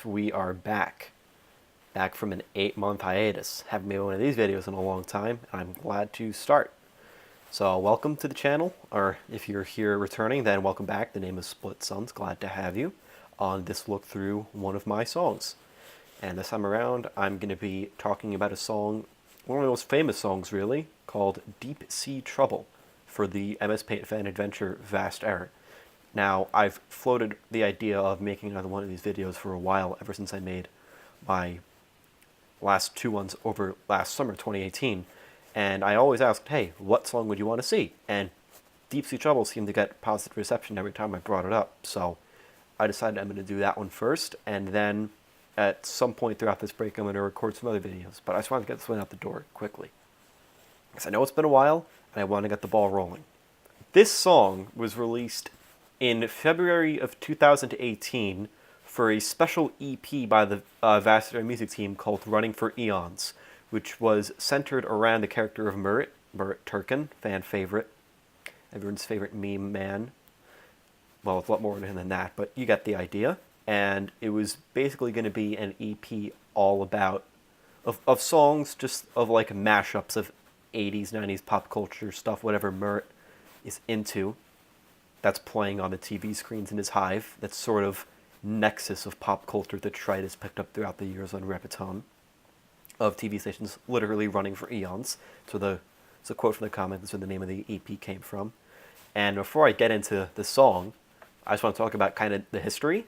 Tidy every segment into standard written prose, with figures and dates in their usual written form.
And we are back. Back from an 8-month hiatus. Haven't made one of these videos in a long time, and I'm glad to start. So welcome to the channel, or if you're here returning, then welcome back. The name is Split Suns. Glad to have you on this look through one of my songs. And this time around, I'm going to be talking about a song, one of the most famous songs really, called Deep Sea Trouble for the MS Paint fan adventure Vast Error. Now, I've floated the idea of making another one of these videos for a while, ever since I made my last two ones over last summer, 2018. And I always asked, hey, what song would you want to see? And Deep Sea Trouble seemed to get positive reception every time I brought it up. So I decided I'm going to do that one first, and then at some point throughout this break, I'm going to record some other videos. But I just wanted to get this one out the door quickly, because I know it's been a while, and I want to get the ball rolling. This song was released in February of 2018 for a special EP by the Vast Error music team called Running For Eons, which was centered around the character of Murat Turkin, fan favorite, everyone's favorite meme man. Well, it's a lot more than that, but you get the idea. And it was basically going to be an EP all about, of songs, just of like mashups of 80s, 90s pop culture stuff, whatever Murat is into, that's playing on the TV screens in his hive, that's sort of nexus of pop culture that Trite has picked up throughout the years on Repeton, of TV stations literally running for eons. So it's a quote from the comic, that's where the name of the EP came from. And before I get into the song, I just want to talk about kind of the history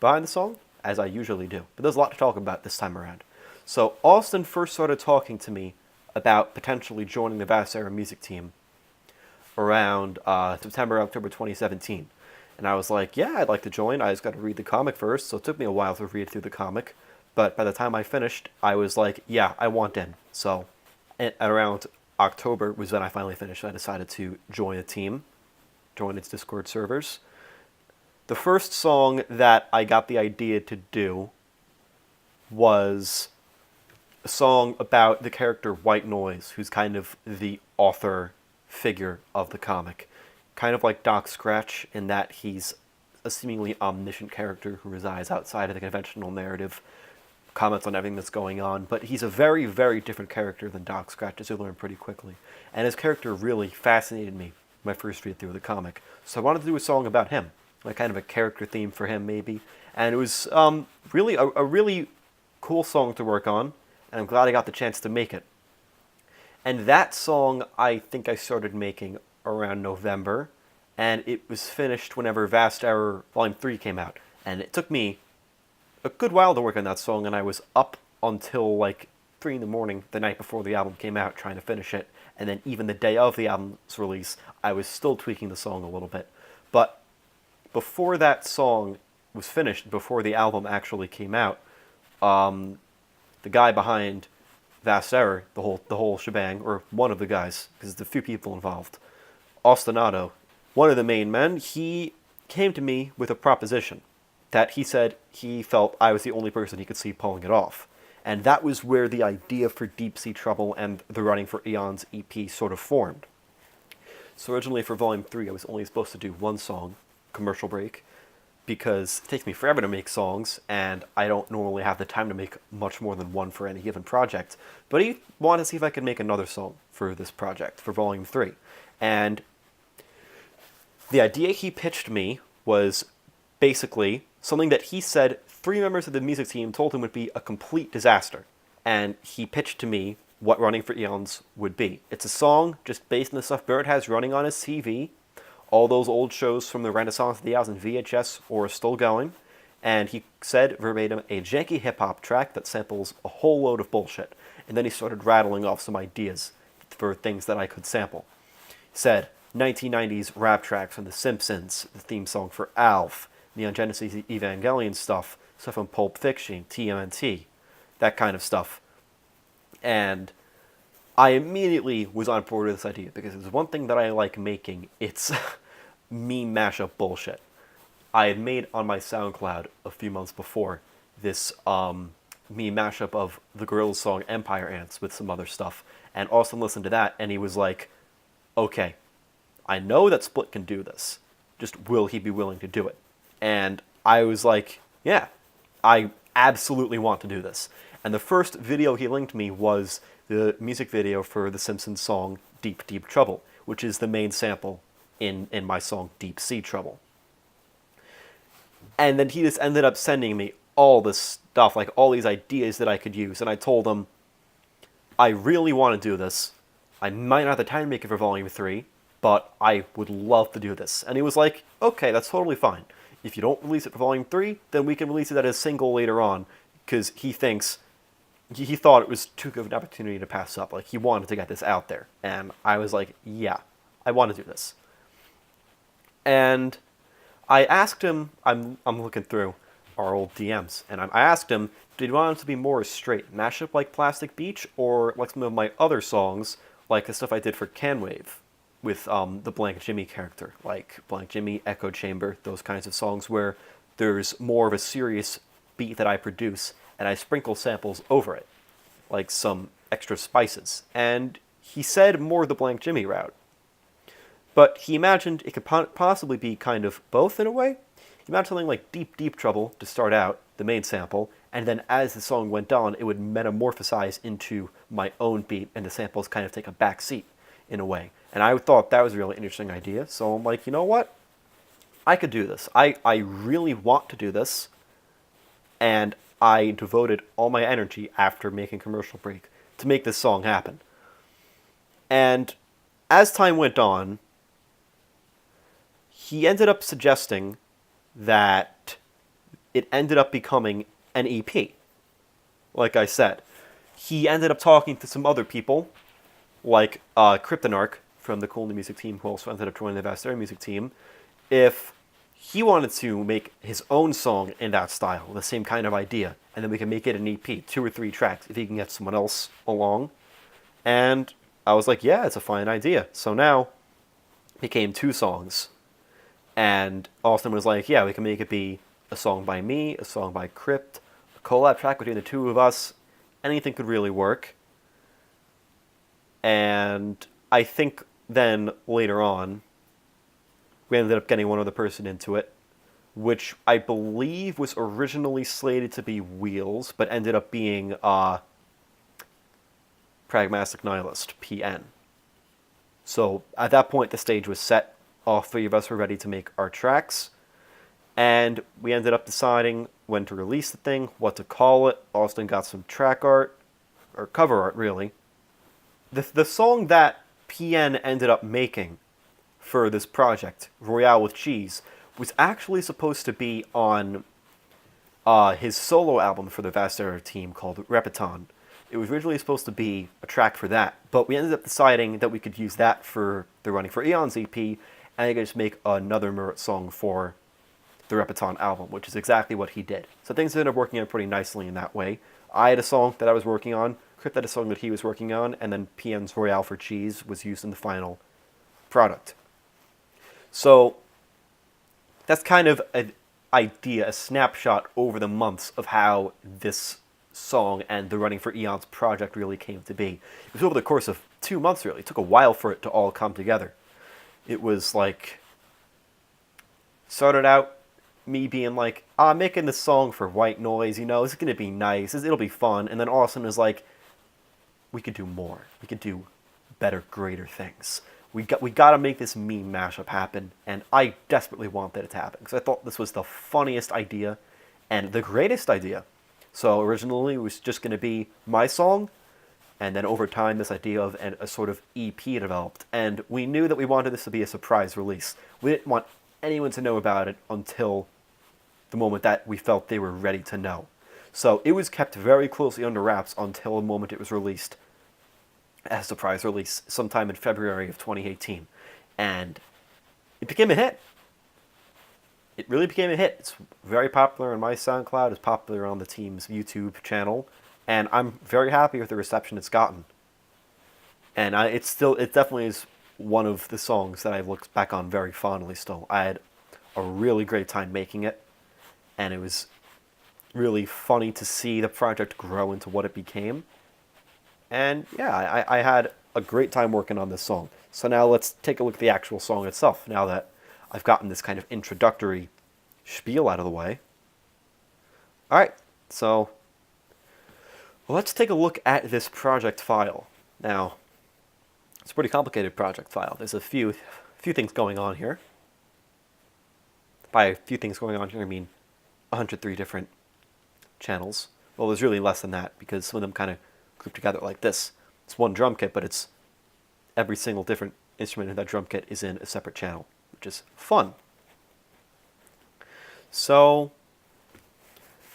behind the song, as I usually do. But there's a lot to talk about this time around. So Austin first started talking to me about potentially joining the Vast Error music team around September, October 2017. And I was like, yeah, I'd like to join. I just got to read the comic first, so it took me a while to read through the comic. But by the time I finished, I was like, yeah, I want in. So at around October was when I finally finished. I decided to join the team, join its Discord servers. The first song that I got the idea to do was a song about the character White Noise, who's kind of the author figure of the comic. Kind of like Doc Scratch, in that he's a seemingly omniscient character who resides outside of the conventional narrative, comments on everything that's going on, but he's a very, very different character than Doc Scratch, as you learn pretty quickly. And his character really fascinated me my first read through the comic. So I wanted to do a song about him, like kind of a character theme for him, maybe. And it was really a really cool song to work on, and I'm glad I got the chance to make it. And that song, I think I started making around November, and it was finished whenever Vast Error Volume 3 came out. And it took me a good while to work on that song, and I was up until like 3 in the morning the night before the album came out trying to finish it. And then even the day of the album's release, I was still tweaking the song a little bit. But before that song was finished, before the album actually came out, the guy behind Vast Error, the whole shebang, or one of the guys, because there's a few people involved, Ostinato, one of the main men, he came to me with a proposition that he said he felt I was the only person he could see pulling it off. And that was where the idea for Deep Sea Trouble and the Running for Eons EP sort of formed. So originally for Volume 3, I was only supposed to do one song, Commercial Break, because it takes me forever to make songs, and I don't normally have the time to make much more than one for any given project. But he wanted to see if I could make another song for this project, for Volume 3. And the idea he pitched me was basically something that he said 3 members of the music team told him would be a complete disaster. And he pitched to me what Running for Eons would be. It's a song just based on the stuff Bird has running on his TV, all those old shows from the Renaissance of the hours in VHS or still going, and he said verbatim, a janky hip-hop track that samples a whole load of bullshit. And then he started rattling off some ideas for things that I could sample. He said 1990s rap tracks from The Simpsons, the theme song for Alf, Neon Genesis Evangelion stuff from Pulp Fiction, TMNT, that kind of stuff. And I immediately was on board with this idea, because there's one thing that I like making, it's meme mashup bullshit. I had made on my SoundCloud a few months before this meme mashup of the Gorillaz song Empire Ants with some other stuff, and Austin listened to that, and he was like, okay, I know that Split can do this, just will he be willing to do it? And I was like, yeah, I absolutely want to do this. And the first video he linked me was the music video for the Simpsons song Deep, Deep Trouble, which is the main sample in my song Deep Sea Trouble. And then he just ended up sending me all this stuff, like all these ideas that I could use. And I told him, I really want to do this. I might not have the time to make it for Volume 3, but I would love to do this. And he was like, okay, that's totally fine. If you don't release it for Volume 3, then we can release it as a single later on, because he thinks, he thought it was too good of an opportunity to pass up. Like, he wanted to get this out there. And I was like, yeah, I want to do this. And I asked him, I'm looking through our old DMs, and I asked him, did you want it to be more straight mashup like Plastic Beach, or like some of my other songs, like the stuff I did for Canwave, with the Blank Jimmy character, like Blank Jimmy, Echo Chamber, those kinds of songs where there's more of a serious beat that I produce, and I sprinkle samples over it, like some extra spices. And he said more the Blank Jimmy route. But he imagined it could possibly be kind of both in a way. He imagined something like Deep, Deep Trouble to start out, the main sample, and then as the song went on, it would metamorphosize into my own beat, and the samples kind of take a back seat in a way. And I thought that was a really interesting idea, so I'm like, you know what? I could do this. I really want to do this, and I devoted all my energy after making Commercial Break to make this song happen. And as time went on, he ended up suggesting that it ended up becoming an EP. Like I said, he ended up talking to some other people, like Kryptonarch from the Cool New Music team, who also ended up joining the Vast Air Music team, if he wanted to make his own song in that style, the same kind of idea, and then we can make it an EP, 2 or 3 tracks, if he can get someone else along. And I was like, yeah, it's a fine idea. So now it became 2 songs. And Austin was like, yeah, we can make it be a song by me, a song by Crypt, a collab track between the 2 of us. Anything could really work. And I think then later on, we ended up getting one other person into it, which I believe was originally slated to be Wheels, but ended up being Pragmatic Nihilist, PN. So at that point, the stage was set. All 3 of us were ready to make our tracks, and we ended up deciding when to release the thing, what to call it. Austin got some track art, or cover art, really. The song that PN ended up making for this project, Royale with Cheese, was actually supposed to be on his solo album for the Vast Air team called Repeton. It was originally supposed to be a track for that, but we ended up deciding that we could use that for the Running for Eons EP, and I could just make another Murat song for the Repeton album, which is exactly what he did. So things ended up working out pretty nicely in that way. I had a song that I was working on, Crypt had a song that he was working on, and then PN's Royale for Cheese was used in the final product. So that's kind of an idea, a snapshot over the months of how this song and the Running for Eons project really came to be. It was over the course of 2 months, really. It took a while for it to all come together. It was like, started out me being like, I'm making this song for white noise, you know, it's going to be nice, it'll be fun. And then Austin was like, we could do more. We could do better, greater things. We got to make this meme mashup happen, and I desperately wanted it to happen, because I thought this was the funniest idea and the greatest idea. So originally it was just going to be my song, and then over time this idea of a sort of EP developed, and we knew that we wanted this to be a surprise release. We didn't want anyone to know about it until the moment that we felt they were ready to know. So it was kept very closely under wraps until the moment it was released as a surprise release sometime in February of 2018. And it became a hit. It really became a hit. It's very popular on my SoundCloud. It's popular on the team's YouTube channel. And I'm very happy with the reception it's gotten. And it definitely is one of the songs that I've looked back on very fondly still. I had a really great time making it. And it was really funny to see the project grow into what it became. And yeah, I had a great time working on this song. So now let's take a look at the actual song itself, now that I've gotten this kind of introductory spiel out of the way. Alright, So let's take a look at this project file. Now, it's a pretty complicated project file. There's a few things going on here. By a few things going on here, I mean 103 different channels. Well, there's really less than that because some of them kind of group together like this. It's one drum kit, but it's every single different instrument in that drum kit is in a separate channel, which is fun. So,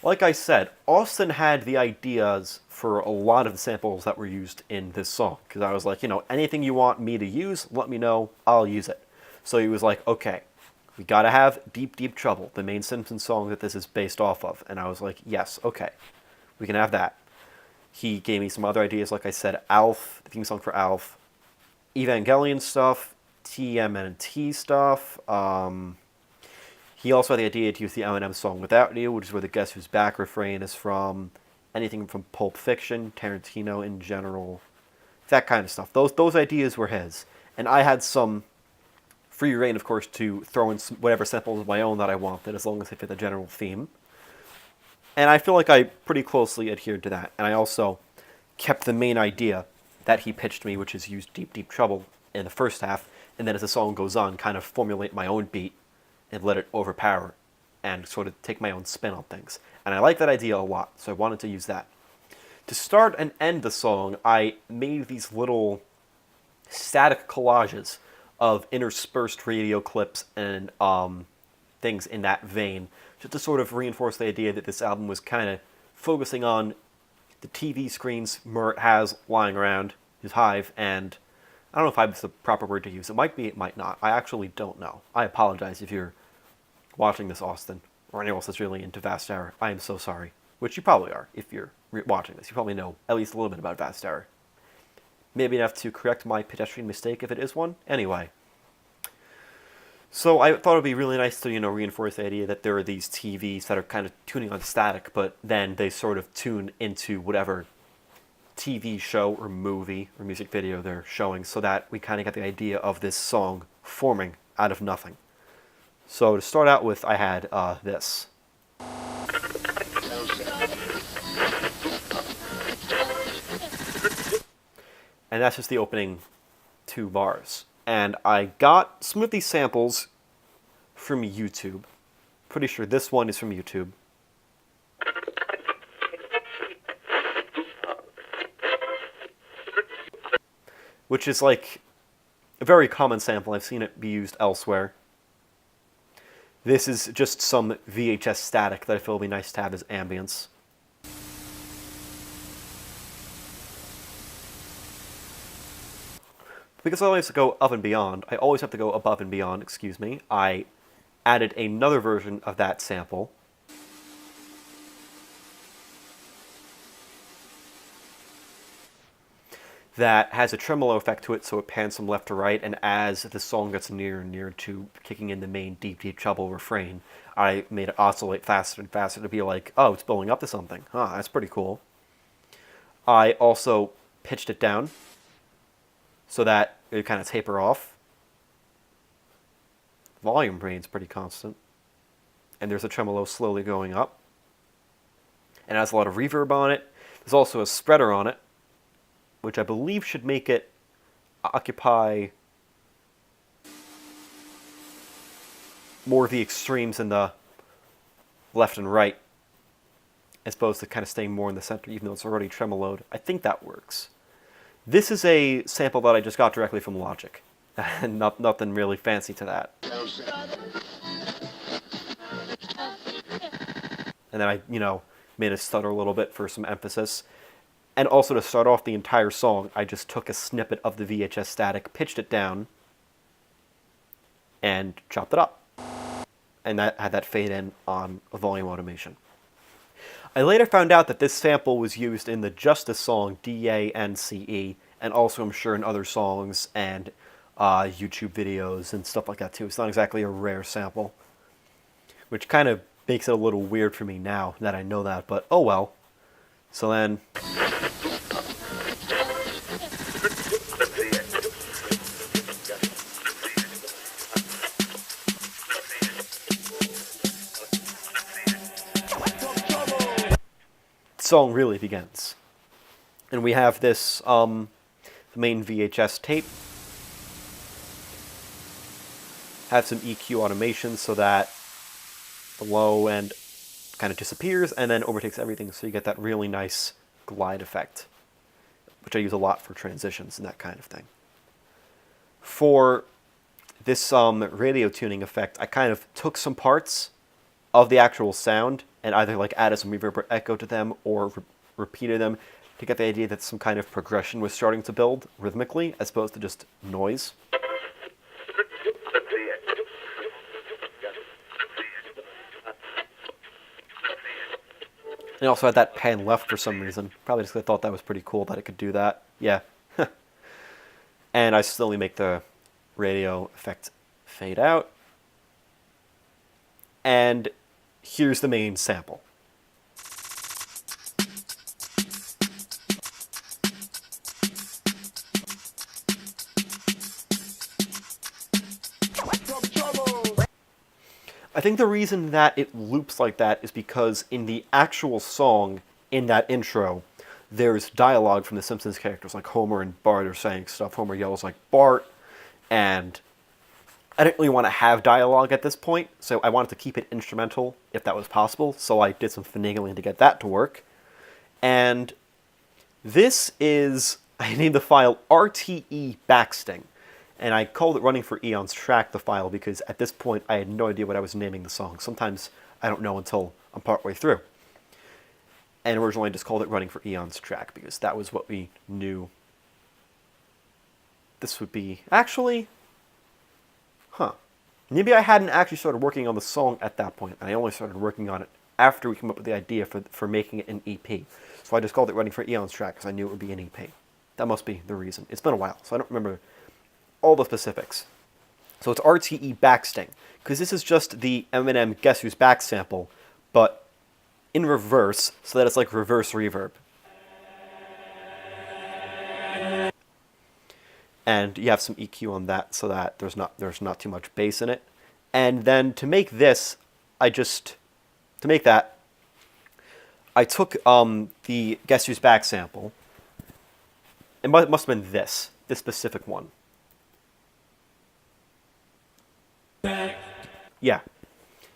like I said, Austin had the ideas for a lot of the samples that were used in this song. Because I was like, you know, anything you want me to use, let me know, I'll use it. So he was like, okay, we gotta have Deep, Deep Trouble, the main Simpsons song that this is based off of. And I was like, yes, okay, we can have that. He gave me some other ideas, like I said, Alf, the theme song for Alf, Evangelion stuff, TMNT stuff. He also had the idea to use the Eminem song Without You, which is where the Guess Who's Back refrain is from. Anything from Pulp Fiction, Tarantino in general, that kind of stuff. Those ideas were his. And I had some free reign, of course, to throw in whatever samples of my own that I wanted, as long as they fit the general theme. And I feel like I pretty closely adhered to that. And I also kept the main idea that he pitched me, which is use Deep, Deep Trouble in the first half, and then as the song goes on, kind of formulate my own beat and let it overpower and sort of take my own spin on things. And I like that idea a lot, so I wanted to use that. To start and end the song, I made these little static collages of interspersed radio clips and things in that vein, just to sort of reinforce the idea that this album was kind of focusing on the TV screens Mert has lying around his hive, and I don't know if hive is the proper word to use. It might be, it might not. I actually don't know. I apologize if you're watching this, Austin, or anyone else that's really into Vast Error. I am so sorry. Which you probably are if you're watching this. You probably know at least a little bit about Vast Error. Maybe enough to correct my pedestrian mistake if it is one. Anyway. So I thought it would be really nice to, reinforce the idea that there are these TVs that are kind of tuning on static, but then they sort of tune into whatever TV show or movie or music video they're showing, so that we kind of get the idea of this song forming out of nothing. So to start out with, I had this. And that's just the opening 2 bars. And I got some of these samples from YouTube. Pretty sure this one is from YouTube. Which is like a very common sample. I've seen it be used elsewhere. This is just some VHS static that I feel would be nice to have as ambience. Because I always have to go above and beyond, I added another version of that sample. That has a tremolo effect to it, so it pans from left to right, and as the song gets nearer and nearer to kicking in the main Deep, Deep Trouble refrain, I made it oscillate faster and faster to be like, oh, it's building up to something. Huh, that's pretty cool. I also pitched it down so that it would kind of taper off. Volume remains pretty constant. And there's a tremolo slowly going up. And it has a lot of reverb on it. There's also a spreader on it, which I believe should make it occupy more of the extremes in the left and right, as opposed to kind of staying more in the center, even though it's already tremoloed. I think that works. This is a sample that I just got directly from Logic. Nothing really fancy to that. And then I, made it stutter a little bit for some emphasis. And also to start off the entire song, I just took a snippet of the VHS static, pitched it down, and chopped it up. And that had that fade in on a volume automation. I later found out that this sample was used in the Justice song D-A-N-C-E, and also I'm sure in other songs and YouTube videos and stuff like that too. It's not exactly a rare sample, which kind of makes it a little weird for me now that I know that, but oh well. So then... song really begins. And we have this the main VHS tape. Have some EQ automation so that the low end kind of disappears and then overtakes everything, so you get that really nice glide effect, which I use a lot for transitions and that kind of thing. For this radio tuning effect, I kind of took some parts of the actual sound and either like added some reverb or echo to them or repeated them to get the idea that some kind of progression was starting to build rhythmically as opposed to just noise. And also had that pan left for some reason. Probably just because I thought that was pretty cool that it could do that. Yeah. And I slowly make the radio effect fade out. And here's the main sample. I think the reason that it loops like that is because in the actual song, in that intro, there's dialogue from the Simpsons characters, like Homer and Bart are saying stuff. Homer yells like Bart, and I didn't really want to have dialogue at this point, so I wanted to keep it instrumental if that was possible, so I did some finagling to get that to work. And this is, I named the file RTE Backsting. And I called it Running for Eons Track, the file, because at this point I had no idea what I was naming the song. Sometimes I don't know until I'm partway through. And originally I just called it Running for Eons Track, because that was what we knew this would be. Actually, maybe I hadn't actually started working on the song at that point, and I only started working on it after we came up with the idea for making it an EP. So I just called it Running for Eons Track, because I knew it would be an EP. That must be the reason. It's been a while, so I don't remember all the specifics. So it's RTE Backsting, because this is just the Eminem Guess Who's Back sample, but in reverse, so that it's like reverse reverb. And you have some EQ on that so that there's not too much bass in it. And then to make this, I took the Guess Who's Back sample. It must have been this specific one. Yeah,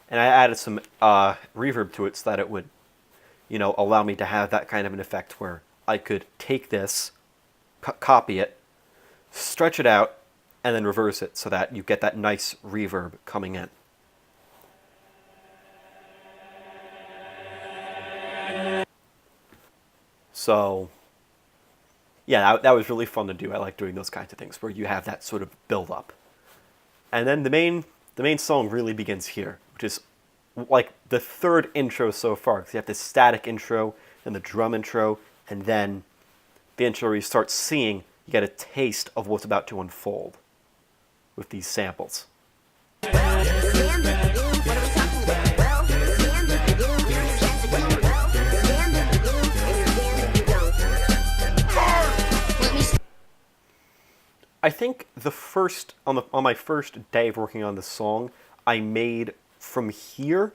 and I added some reverb to it so that it would, allow me to have that kind of an effect where I could take this, copy it, stretch it out, and then reverse it so that you get that nice reverb coming in. So, yeah, that was really fun to do. I like doing those kinds of things where you have that sort of build-up. And then the main song really begins here, which is like the third intro so far, because you have this static intro, and the drum intro, and then the intro where you start seeing, you get a taste of what's about to unfold with these samples. I think on my first day of working on the song, I made from here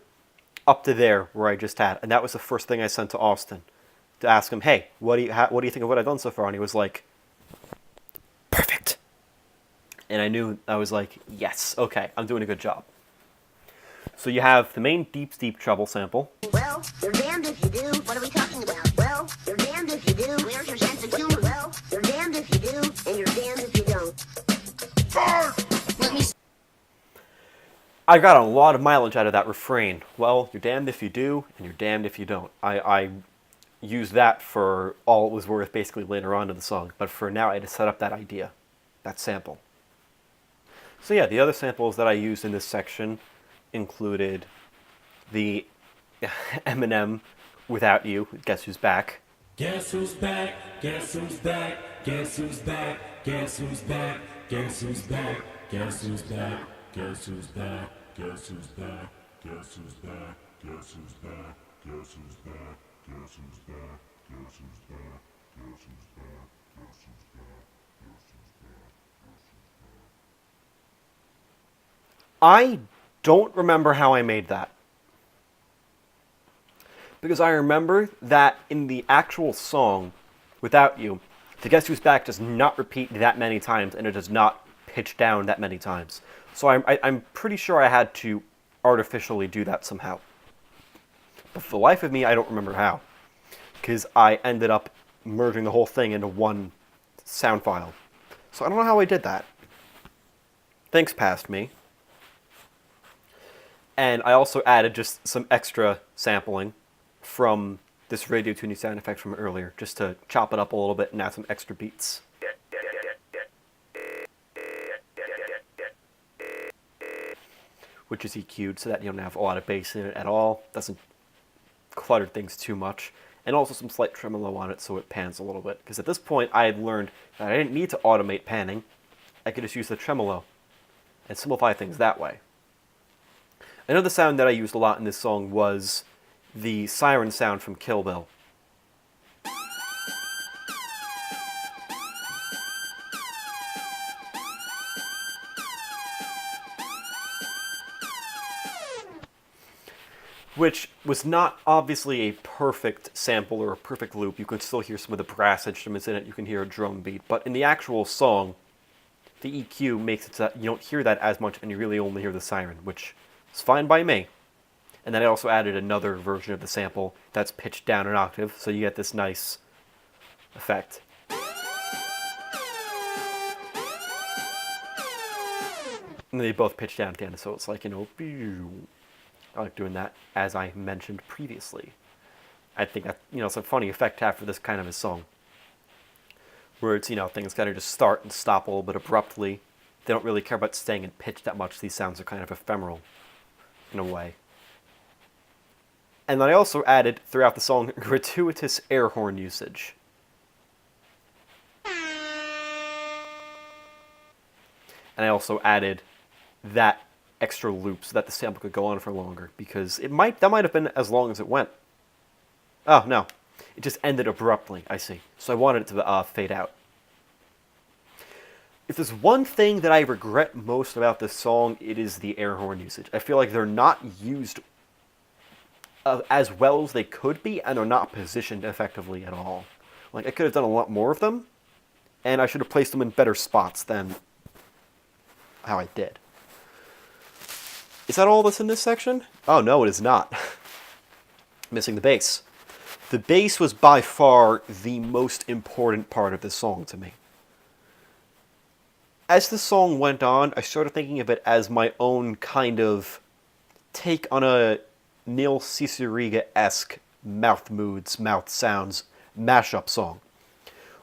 up to there where I just had, and that was the first thing I sent to Austin to ask him, hey, what do you think of what I've done so far? And he was like, perfect. And I knew, I was like, yes, okay, I'm doing a good job. So you have the main deep treble sample. Well, you're damned if you do. What are we talking about? Well, you're damned if you do. Where's your sense of humor? Well, you're damned if you do, and you're damned if you don't. I got a lot of mileage out of that refrain. Well, you're damned if you do, and you're damned if you don't. I used that for all it was worth basically later on in the song, but for now I had to set up that idea, that sample. So yeah, the other samples that I used in this section included the Eminem Without You, Guess Who's Back. Guess who's back? Guess who's back? Guess who's back? Guess who's back? Guess who's back? Guess who's back? Guess who's back? Guess who's back? Guess who's back? Guess who's back? Guess who's back? Guess who's back? Guess who's back? Guess who's back? Guess who's back? Guess who's back? I don't remember how I made that. Because I remember that in the actual song, Without You, the Guess Who's Back does not repeat that many times, and it does not pitch down that many times. So I'm pretty sure I had to artificially do that somehow. But for the life of me, I don't remember how. Because I ended up merging the whole thing into one sound file. So I don't know how I did that. Thanks, past me. And I also added just some extra sampling from this radio tuning sound effect from earlier, just to chop it up a little bit and add some extra beats. Which is EQ'd so that you don't have a lot of bass in it at all. Doesn't clutter things too much. And also some slight tremolo on it so it pans a little bit. Because at this point I had learned that I didn't need to automate panning. I could just use the tremolo and simplify things that way. Another sound that I used a lot in this song was the siren sound from Kill Bill. Which was not obviously a perfect sample or a perfect loop. You can still hear some of the brass instruments in it. You can hear a drum beat. But in the actual song, the EQ makes it so that you don't hear that as much and you really only hear the siren, which is fine by me. And then I also added another version of the sample that's pitched down an octave, so you get this nice effect. And they both pitch down at the end, so it's like, you know, I like doing that, as I mentioned previously. I think that, you know, it's a funny effect to have for this kind of a song. Where it's, you know, things kind of just start and stop a little bit abruptly. They don't really care about staying in pitch that much. These sounds are kind of ephemeral, in a way. And then I also added, throughout the song, gratuitous air horn usage. And I also added that extra loop so that the sample could go on for longer, because that might have been as long as it went. Oh, no. It just ended abruptly, I see. So I wanted it to fade out. If there's one thing that I regret most about this song, it is the air horn usage. I feel like they're not used as well as they could be, and they're not positioned effectively at all. Like, I could have done a lot more of them, and I should have placed them in better spots than how I did. Is that all that's in this section? Oh, no, it is not. Missing the bass. The bass was by far the most important part of this song to me. As the song went on, I started thinking of it as my own kind of take on a Neil Cicierega-esque mouth moods, mouth sounds mashup song.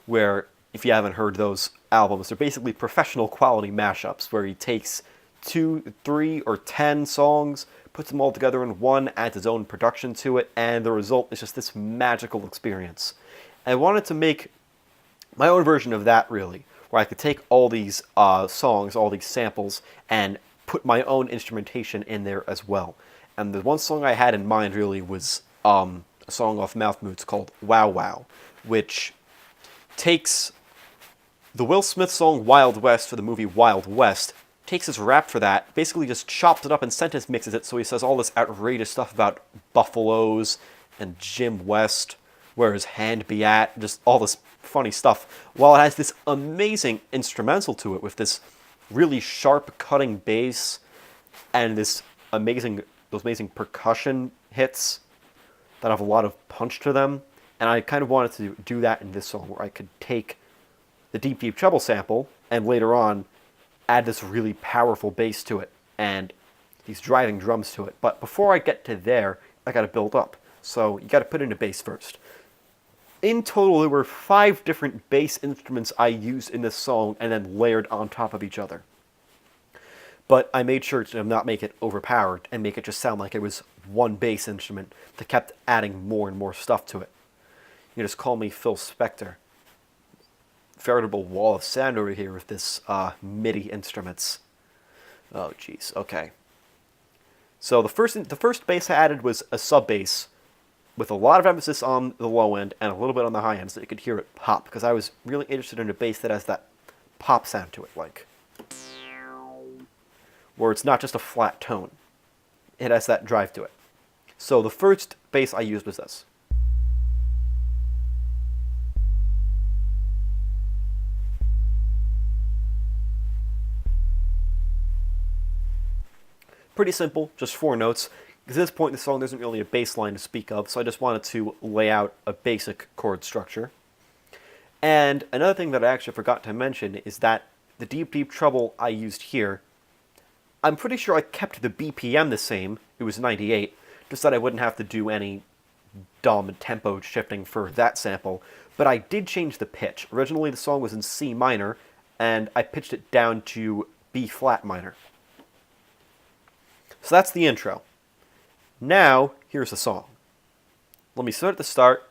Where, if you haven't heard those albums, they're basically professional quality mashups where he takes 2, 3, or 10 songs, puts them all together in one, adds his own production to it, and the result is just this magical experience. I wanted to make my own version of that, really, where I could take all these songs, all these samples, and put my own instrumentation in there as well. And the one song I had in mind, really, was a song off Mouth Moods called Wow Wow, which takes the Will Smith song Wild West for the movie Wild West, takes his rap for that, basically just chops it up and sentence mixes it so he says all this outrageous stuff about buffaloes and Jim West, where his hand be at, just all this funny stuff, while it has this amazing instrumental to it with this really sharp cutting bass and those amazing percussion hits that have a lot of punch to them. And I kind of wanted to do that in this song, where I could take the deep, deep treble sample and later on add this really powerful bass to it and these driving drums to it. But before I get to there, I got to build up. So you got to put in a bass first. In total, there were 5 different bass instruments I used in this song and then layered on top of each other. But I made sure to not make it overpowered and make it just sound like it was one bass instrument that kept adding more and more stuff to it. You just call me Phil Spector. Veritable wall of sound over here with this MIDI instruments. Oh, jeez. Okay. So the first bass I added was a sub bass with a lot of emphasis on the low end and a little bit on the high end, so you could hear it pop. Because I was really interested in a bass that has that pop sound to it, like where it's not just a flat tone. It has that drive to it. So the first bass I used was this. Pretty simple, just 4 notes. At this point in the song, there isn't really a bass line to speak of, so I just wanted to lay out a basic chord structure. And another thing that I actually forgot to mention is that the deep, deep treble I used here, I'm pretty sure I kept the BPM the same. It was 98, just that I wouldn't have to do any dumb tempo shifting for that sample. But I did change the pitch. Originally, the song was in C minor, and I pitched it down to B flat minor. So that's the intro. Now, here's the song. Let me start at the start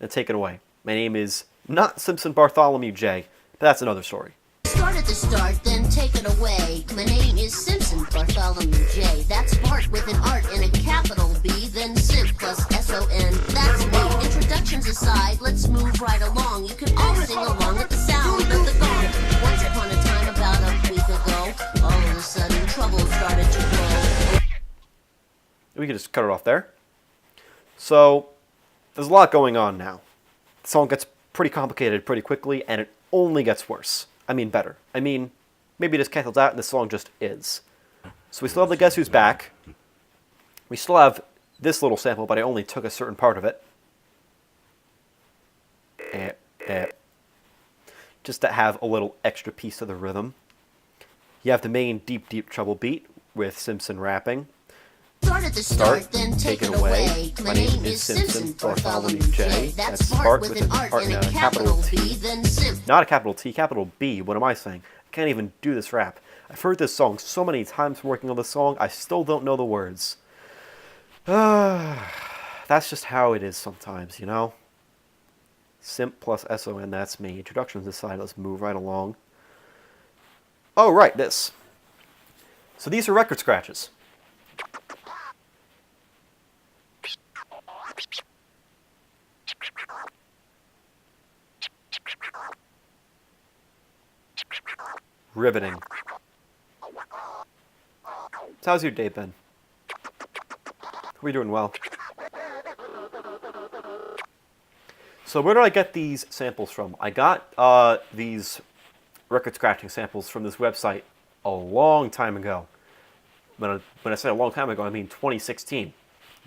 and take it away. My name is not Simpson Bartholomew J, but that's another story. Start at the start, then take it away. My name is Simpson Bartholomew J. That's Bart with an art and a capital B, then Simp plus S-O-N. That's me. Introductions aside, let's move right along. You can all sing along at the sound of the gong. Once upon a time, about a week ago, all of a sudden trouble started to grow. We can just cut it off there. So, there's a lot going on now. The song gets pretty complicated pretty quickly, and it only gets worse. I mean better. I mean, maybe it just cancels out and the song just is. So we still have the Guess Who's Back. We still have this little sample, but I only took a certain part of it. Just to have a little extra piece of the rhythm. You have the main deep, deep treble beat with Simpson rapping. Start at the start, then take it away. My name is Simpson Bartholomew J. That's Bart with an art and a capital T, then Simp. Not a capital T, capital B. What am I saying? I can't even do this rap. I've heard this song so many times working on the song, I still don't know the words. That's just how it is sometimes, you know? Simp plus S-O-N, that's me. Introductions aside, let's move right along. Oh, right, this. So these are record scratches. Riveting. So how's your day been? We're doing well. So where did I get these samples from? I got these record scratching samples from this website a long time ago. When I say a long time ago, I mean 2016.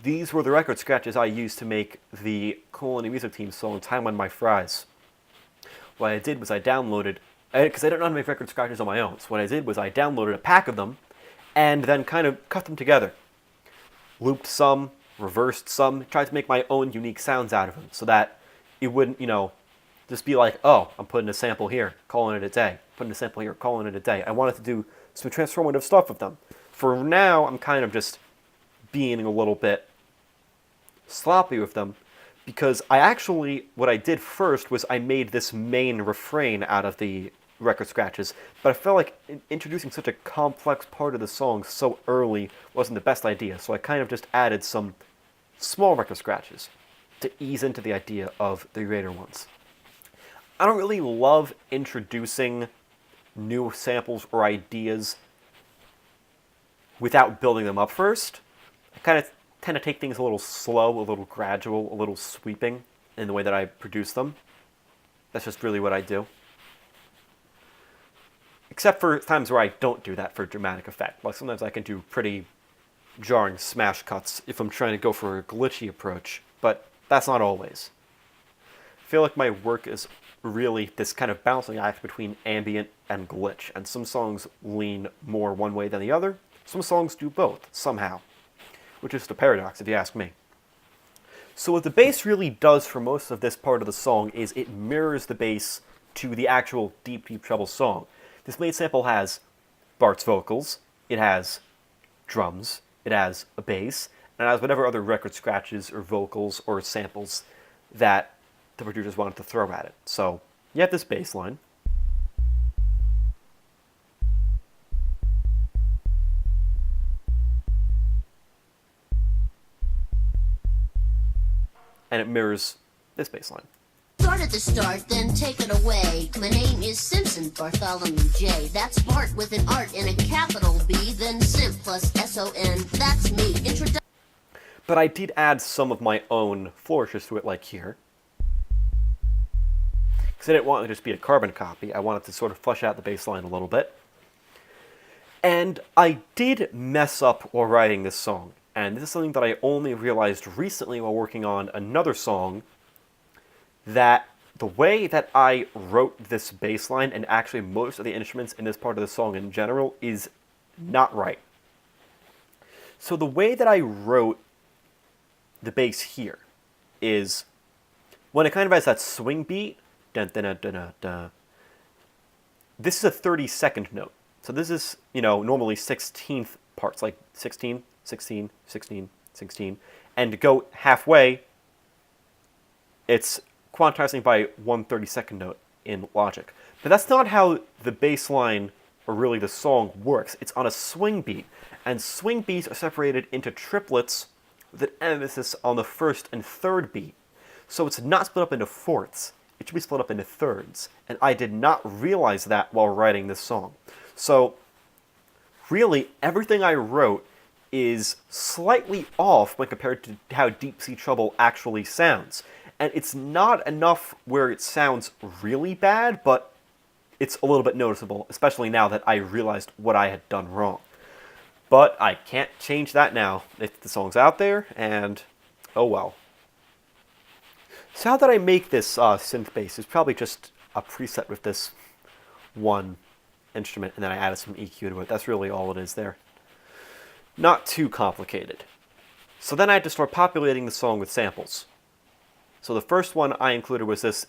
These were the record scratches I used to make the Colony Music Team song Time on My Fries. What I did was I downloaded, because I don't know how to make record scratches on my own, so what I did was I downloaded a pack of them and then kind of cut them together. Looped some, reversed some, tried to make my own unique sounds out of them so that it wouldn't, you know, just be like, oh, I'm putting a sample here, calling it a day. Putting a sample here, calling it a day. I wanted to do some transformative stuff with them. For now, I'm kind of just being a little bit sloppy with them because what I did first was I made this main refrain out of the record scratches, but I felt like introducing such a complex part of the song so early wasn't the best idea, so I kind of just added some small record scratches to ease into the idea of the greater ones. I don't really love introducing new samples or ideas without building them up first. I kind of tend to take things a little slow, a little gradual, a little sweeping in the way that I produce them. That's just really what I do. Except for times where I don't do that for dramatic effect. Like sometimes I can do pretty jarring smash cuts if I'm trying to go for a glitchy approach, but that's not always. I feel like my work is really this kind of balancing act between ambient and glitch, and some songs lean more one way than the other. Some songs do both, somehow, which is a paradox if you ask me. So what the bass really does for most of this part of the song is it mirrors the bass to the actual deep, deep treble song. This main sample has Bart's vocals, it has drums, it has a bass, and it has whatever other record scratches or vocals or samples that the producers wanted to throw at it. So you have this bass line. And it mirrors this bass line. Start at the start, then take it away. My name is Simpson Bartholomew J. That's Bart with an art and a capital B, then Simp plus S-O-N. That's me. But I did add some of my own flourishes to it, like here. Because I didn't want it to just be a carbon copy. I wanted to sort of flesh out the bass line a little bit. And I did mess up while writing this song. And this is something that I only realized recently while working on another song, that the way that I wrote this bass line, and actually most of the instruments in this part of the song in general, is not right. So the way that I wrote the bass here is, when it kind of has that swing beat, dun, dun, dun, dun, dun, this is a 32nd note. So this is, normally 16th parts, like 16, 16, 16, 16. And to go halfway, it's quantizing by 1/32nd note in Logic. But that's not how the bass line, or really the song, works. It's on a swing beat. And swing beats are separated into triplets with an emphasis on the first and third beat. So it's not split up into fourths. It should be split up into thirds. And I did not realize that while writing this song. So really, everything I wrote is slightly off when compared to how Deep Sea Trouble actually sounds. And it's not enough where it sounds really bad, but it's a little bit noticeable, especially now that I realized what I had done wrong. But I can't change that now. The song's out there, and oh well. So how did I make this synth bass? It's probably just a preset with this one instrument, and then I added some EQ to it. That's really all it is there. Not too complicated. So then I had to start populating the song with samples. So the first one I included was this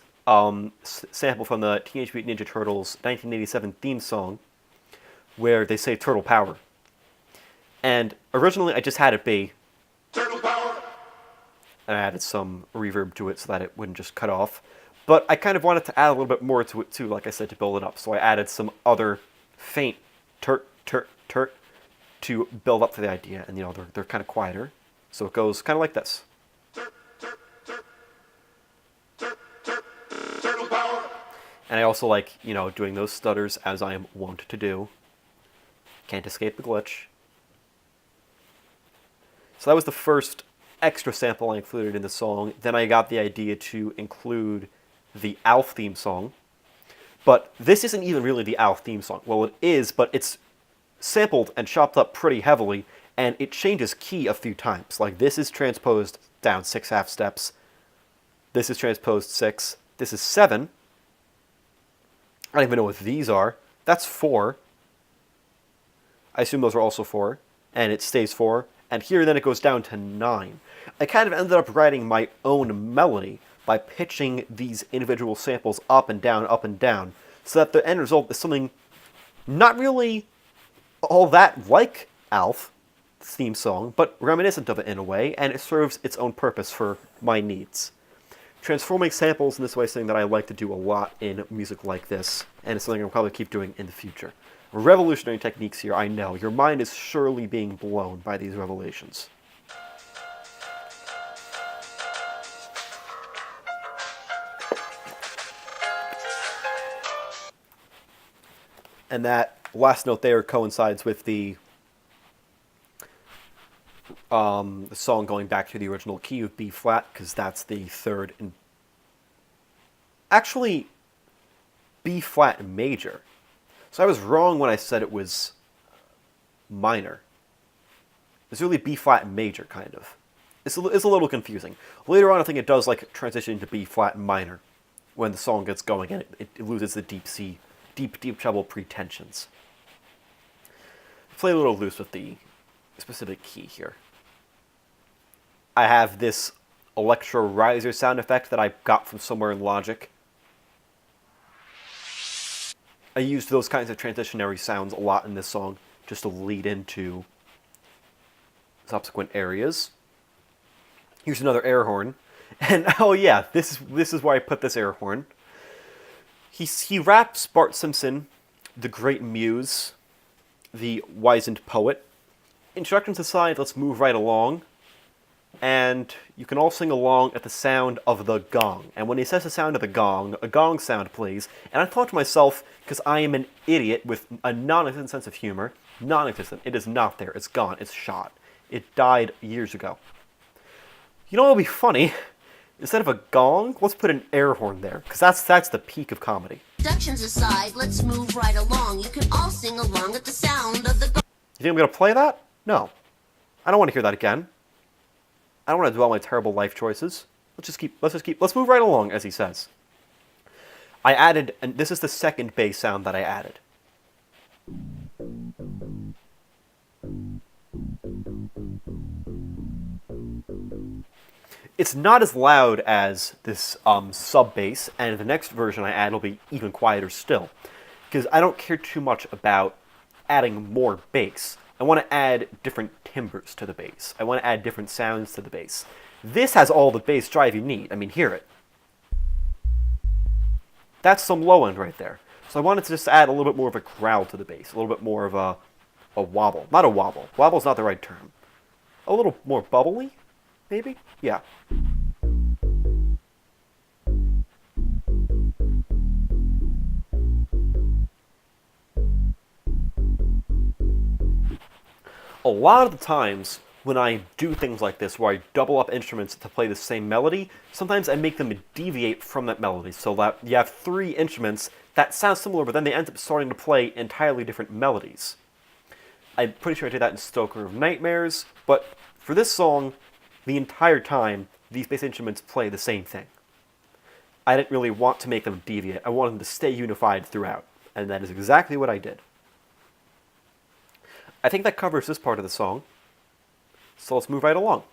sample from the Teenage Mutant Ninja Turtles 1987 theme song, where they say Turtle Power. And originally I just had it be Turtle Power, and I added some reverb to it so that it wouldn't just cut off. But I kind of wanted to add a little bit more to it too, like I said, to build it up. So I added some other faint turt, turt, turt to build up to the idea. And, they're kind of quieter. So it goes kind of like this. And I also like, doing those stutters as I am wont to do. Can't escape the glitch. So that was the first extra sample I included in the song. Then I got the idea to include the Alf theme song. But this isn't even really the Alf theme song. Well, it is, but it's sampled and chopped up pretty heavily, and it changes key a few times. Like, this is transposed down 6 half steps. This is transposed 6. This is 7. I don't even know what these are. That's 4. I assume those are also 4. And it stays 4. And here then it goes down to 9. I kind of ended up writing my own melody by pitching these individual samples up and down, so that the end result is something not really all that like Alf theme song, but reminiscent of it in a way, and it serves its own purpose for my needs. Transforming samples in this way is something that I like to do a lot in music like this, and it's something I'll probably keep doing in the future. Revolutionary techniques here, I know. Your mind is surely being blown by these revelations. And that last note there coincides with the song going back to the original key of B flat, because that's the third and actually B flat major. So I was wrong when I said it was minor. It's really B flat major, kind of. It's a little confusing. Later on, I think it does transition into B flat minor when the song gets going and it loses the deep treble pretensions. Play a little loose with the specific key here. I have this electro riser sound effect that I got from somewhere in Logic. I used those kinds of transitionary sounds a lot in this song, just to lead into subsequent areas. Here's another air horn. And oh yeah, this is where I put this air horn. He raps Bart Simpson, the great muse, the wizened poet. Instructions aside, let's move right along. And you can all sing along at the sound of the gong. And when he says the sound of the gong, a gong sound plays. And I thought to myself, because I am an idiot with a non-existent sense of humor, non-existent, it is not there, it's gone, it's shot. It died years ago. You know what would be funny? Instead of a gong, let's put an air horn there, because that's the peak of comedy. Introductions aside, let's move right along. You can all sing along at the sound of the gong. You think I'm going to play that? No. I don't want to hear that again. I don't want to dwell on my terrible life choices. Let's move right along, as he says. I added, and this is the second bass sound that I added. It's not as loud as this sub bass, and the next version I add will be even quieter still, because I don't care too much about adding more bass. I want to add different timbres to the bass. I want to add different sounds to the bass. This has all the bass drive you need. I mean, hear it. That's some low end right there. So I wanted to just add a little bit more of a growl to the bass, a little bit more of a wobble. Not a wobble. Wobble's not the right term. A little more bubbly, maybe? Yeah. A lot of the times when I do things like this, where I double up instruments to play the same melody, sometimes I make them deviate from that melody, so that you have three instruments that sound similar, but then they end up starting to play entirely different melodies. I'm pretty sure I did that in Stoker of Nightmares, but for this song, the entire time, these bass instruments play the same thing. I didn't really want to make them deviate. I wanted them to stay unified throughout, and that is exactly what I did. I think that covers this part of the song, so let's move right along.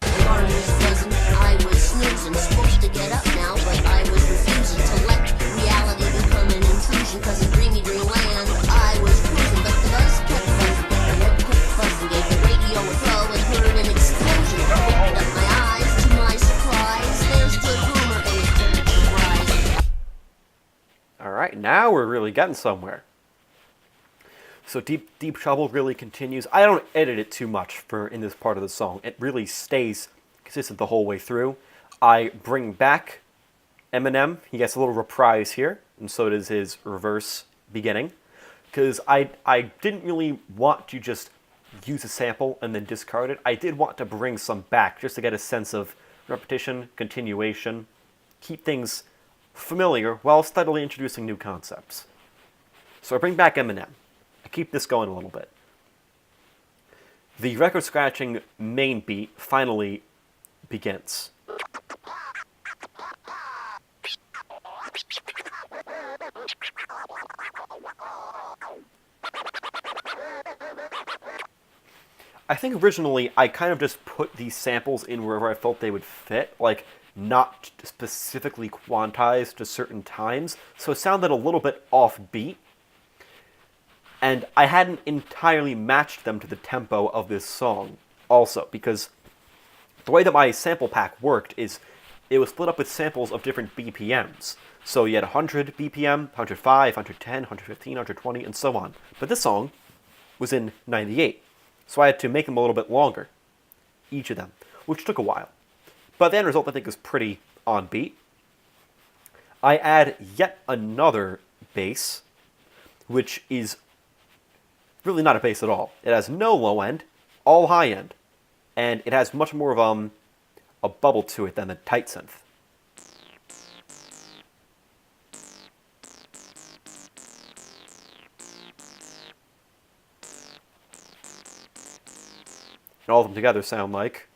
I was snoozing, supposed to get up now, but I was refusing to let reality become an intrusion, cause in dreamy dreamland I was cruising, but the buzz kept buzzing, the web kept buzzing, gave the radio a throw and heard an explosion. Opened up my eyes, to my surprise, there stood rumor and his temperature rise. Alright, now we're really getting somewhere. So Deep Trouble really continues. I don't edit it too much in this part of the song. It really stays consistent the whole way through. I bring back Eminem. He gets a little reprise here, and so does his reverse beginning. Because I didn't really want to just use a sample and then discard it. I did want to bring some back, just to get a sense of repetition, continuation, keep things familiar while steadily introducing new concepts. So I bring back Eminem. Keep this going a little bit. The record scratching main beat finally begins. I think originally I kind of just put these samples in wherever I felt they would fit, like not specifically quantized to certain times, so it sounded a little bit offbeat. And I hadn't entirely matched them to the tempo of this song also, because the way that my sample pack worked is it was split up with samples of different BPMs. So you had 100 BPM, 105, 110, 115, 120, and so on. But this song was in 98, so I had to make them a little bit longer, each of them, which took a while. But the end result I think is pretty on beat. I add yet another bass, which is really not a bass at all. It has no low end, all high end, and it has much more of a bubble to it than the tight synth. And all of them together sound like...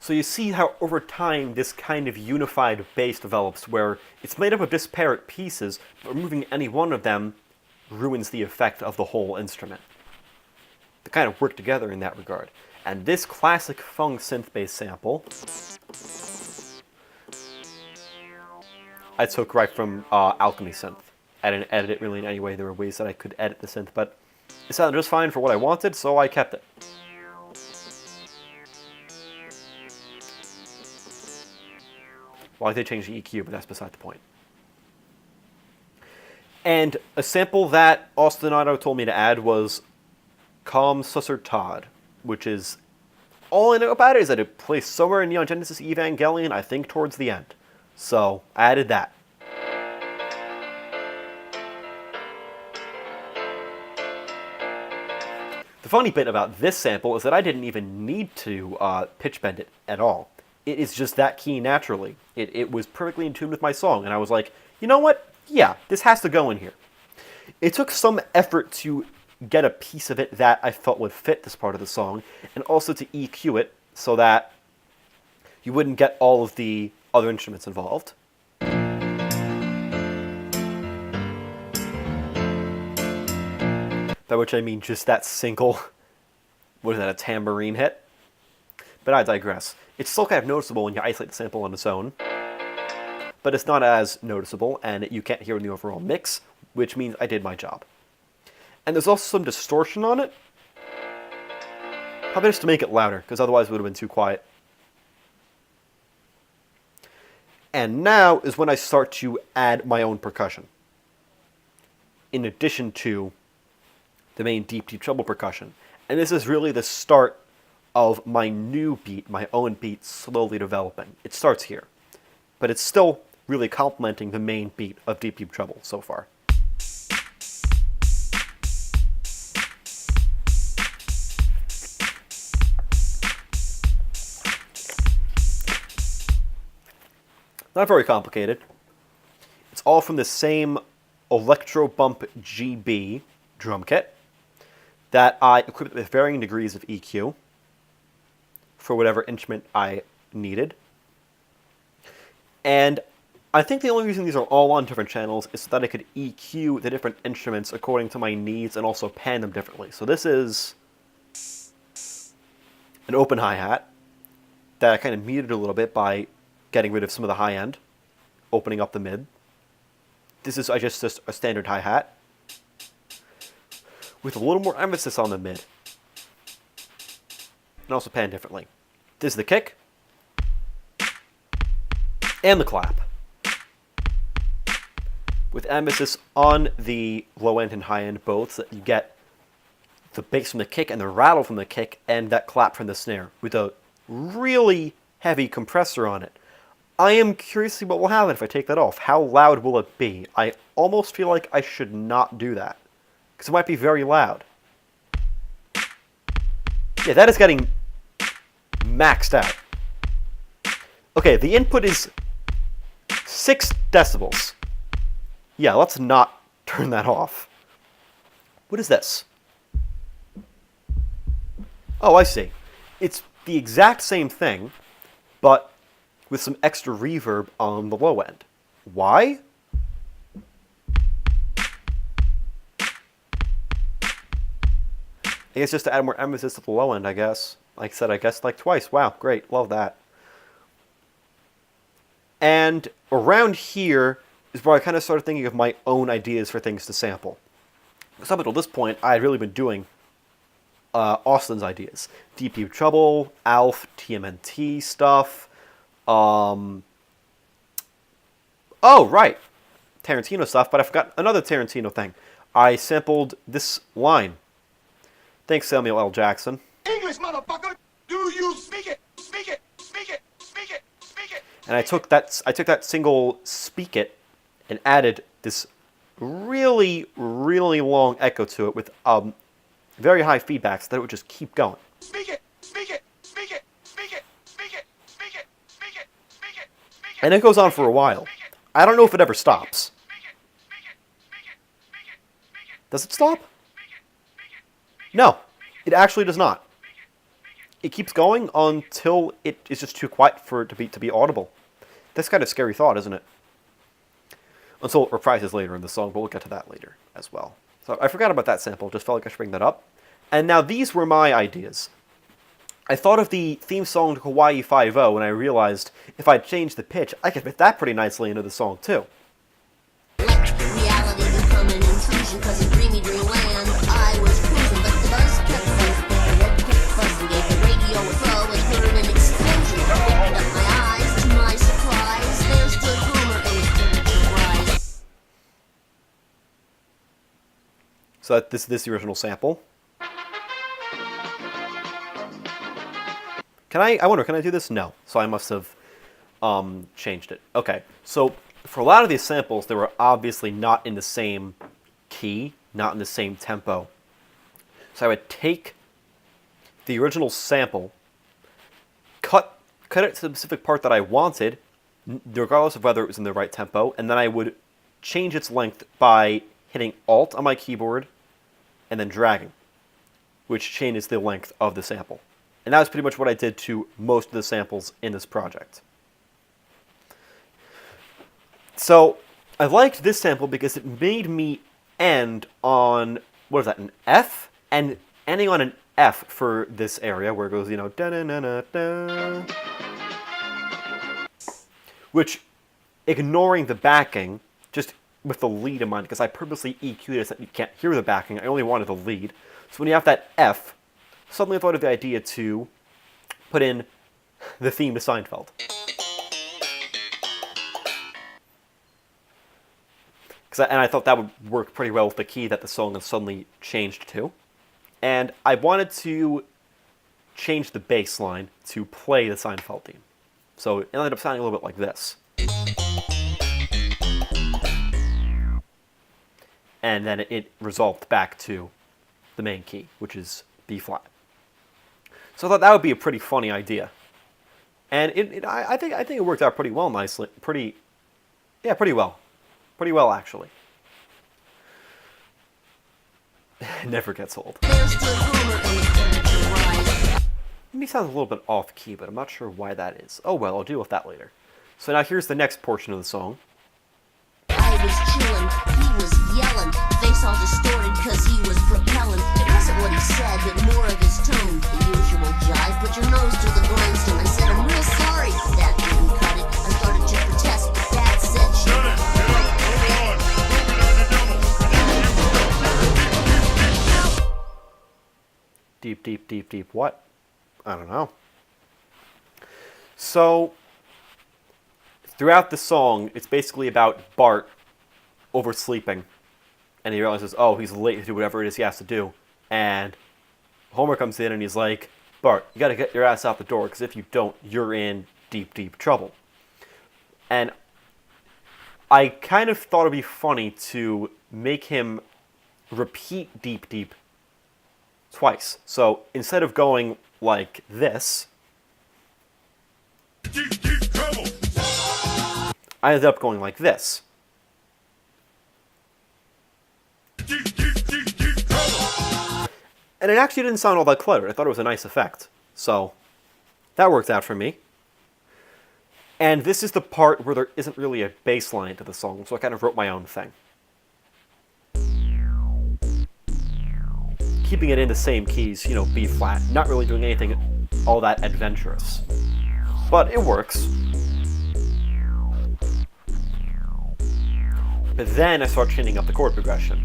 So you see how over time this kind of unified bass develops, where it's made up of disparate pieces, but removing any one of them ruins the effect of the whole instrument. They kind of work together in that regard. And this classic funk synth bass sample I took right from Alchemy synth. I didn't edit it really in any way. There were ways that I could edit the synth, but it sounded just fine for what I wanted, so I kept it. Well, I did change the EQ, but that's beside the point. And a sample that Ostinato told me to add was Calm Susser Todd, which is... all I know about it is that it plays somewhere in Neon Genesis Evangelion, I think towards the end. So, I added that. The funny bit about this sample is that I didn't even need to pitch bend it at all. It is just that key naturally. It was perfectly in tune with my song, and I was like, you know what? Yeah, this has to go in here. It took some effort to get a piece of it that I felt would fit this part of the song, and also to EQ it so that you wouldn't get all of the other instruments involved. By which I mean just that single, what is that, a tambourine hit? But I digress. It's still kind of noticeable when you isolate the sample on its own, but it's not as noticeable, and you can't hear it in the overall mix, which means I did my job. And there's also some distortion on it. Probably just to make it louder, because otherwise it would have been too quiet. And now is when I start to add my own percussion, in addition to the main deep treble percussion. And this is really the start of my new beat, my own beat, slowly developing. It starts here, but it's still really complementing the main beat of deep treble so far. Not very complicated. It's all from the same Electro Bump GB drum kit that I equipped with varying degrees of EQ for whatever instrument I needed. And I think the only reason these are all on different channels is so that I could EQ the different instruments according to my needs and also pan them differently. So this is an open hi-hat that I kind of muted a little bit by getting rid of some of the high end, opening up the mid. This is just a standard hi-hat with a little more emphasis on the mid, and also pan differently. This is the kick and the clap, with emphasis on the low end and high end both, so that you get the bass from the kick and the rattle from the kick and that clap from the snare with a really heavy compressor on it. I am curious to see what will happen if I take that off. How loud will it be? I almost feel like I should not do that, because it might be very loud. Yeah, that is getting maxed out. Okay, the input is 6 decibels. Yeah, let's not turn that off. What is this? Oh, I see. It's the exact same thing, but with some extra reverb on the low end. Why? I guess just to add more emphasis to the low end, I guess. Like I said, I guess like twice. Wow, great. Love that. And around here is where I kind of started thinking of my own ideas for things to sample. Because up until this point, I had really been doing Austin's ideas. Deep Trouble, Alf, TMNT stuff. Oh, right. Tarantino stuff, but I forgot another Tarantino thing. I sampled this line. Thanks, Samuel L. Jackson. English, motherfucker! Do you speak it? Speak it! Speak it! Speak it! Speak it! And I took that single "Speak It" and added this really, really long echo to it with very high feedback so that it would just keep going. Speak it! Speak it! Speak it! Speak it! Speak it! Speak it! Speak it! Speak it! Speak it! And it goes on for a while. I don't know if it ever stops. Does it stop? No, it actually does not. It keeps going until it is just too quiet for it to be audible. That's kind of a scary thought, isn't it? Until it reprises later in the song, but we'll get to that later as well. So I forgot about that sample, just felt like I should bring that up. And now these were my ideas. I thought of the theme song to Hawaii Five-0, and I realized if I changed the pitch, I could fit that pretty nicely into the song too. Reality become an intrusion, 'cause in dreamy dreamland I was cruising, but the buzz kept buzzing, the red kept buzzing, gave the radio a throw and heard an explosion. Opened up my eyes, to my surprise, there stood Homer and his big eyes. So this is the original sample. I wonder, can I do this? No. So I must have changed it. Okay, so for a lot of these samples, they were obviously not in the same key, not in the same tempo. So I would take the original sample, cut it to the specific part that I wanted, regardless of whether it was in the right tempo, and then I would change its length by hitting Alt on my keyboard and then dragging, which changes the length of the sample. And that was pretty much what I did to most of the samples in this project. So I liked this sample because it made me end on, what is that, an F? And ending on an F for this area where it goes, da-na-na-na-da. Which, ignoring the backing, just with the lead in mind, because I purposely EQ'd it so that you can't hear the backing, I only wanted the lead. So when you have that F, suddenly I thought of the idea to put in the theme to Seinfeld. And I thought that would work pretty well with the key that the song has suddenly changed to. And I wanted to change the bass line to play the Seinfeld theme. So it ended up sounding a little bit like this. And then it resolved back to the main key, which is B flat. So I thought that would be a pretty funny idea. And I think it worked out pretty well, pretty well. Pretty well, actually. Never gets old. Maybe sounds a little bit off key, but I'm not sure why that is. Oh well, I'll deal with that later. So now here's the next portion of the song. I was chillin', he was yellin', face all distorted cause he was propellin'. It wasn't what he said, but more of his tone. The usual jive, put your nose to the grindstone. I said, I'm real sorry, that didn't cut it. I started to protest, but Dad said, shut it. Deep, deep, deep, deep what? I don't know. So, throughout the song, it's basically about Bart oversleeping. And he realizes, oh, he's late to do whatever it is he has to do. And Homer comes in and he's like, Bart, you gotta get your ass out the door, because if you don't, you're in deep, deep trouble. And I kind of thought it'd be funny to make him repeat deep, deep twice. So instead of going like this, Deep, deep trouble. I ended up going like this. Deep, deep, deep, deep trouble. And it actually didn't sound all that cluttered. I thought it was a nice effect. So that worked out for me. And this is the part where there isn't really a bass line to the song, so I kind of wrote my own thing. Keeping it in the same keys, you know, B flat, not really doing anything all that adventurous. But it works. But then I start changing up the chord progression.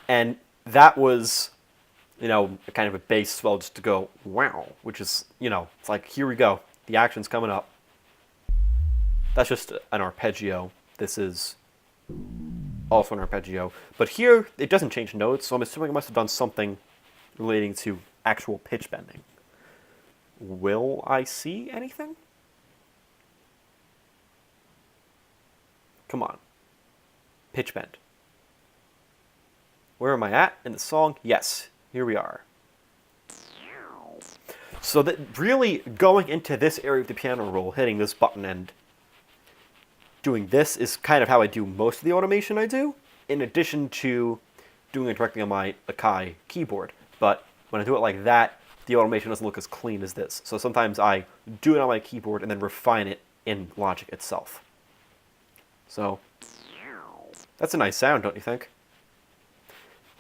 And that was, you know, kind of a bass swell just to go, wow, which is, you know, it's like, here we go. The action's coming up. That's just an arpeggio. This is also an arpeggio. But here, it doesn't change notes, so I'm assuming I must have done something relating to actual pitch bending. Will I see anything? Come on. Pitch bend. Where am I at in the song? Yes, here we are. So that really going into this area of the piano roll, hitting this button and doing this is kind of how I do most of the automation I do, in addition to doing it directly on my Akai keyboard. But when I do it like that, the automation doesn't look as clean as this. So sometimes I do it on my keyboard and then refine it in Logic itself. So that's a nice sound, don't you think?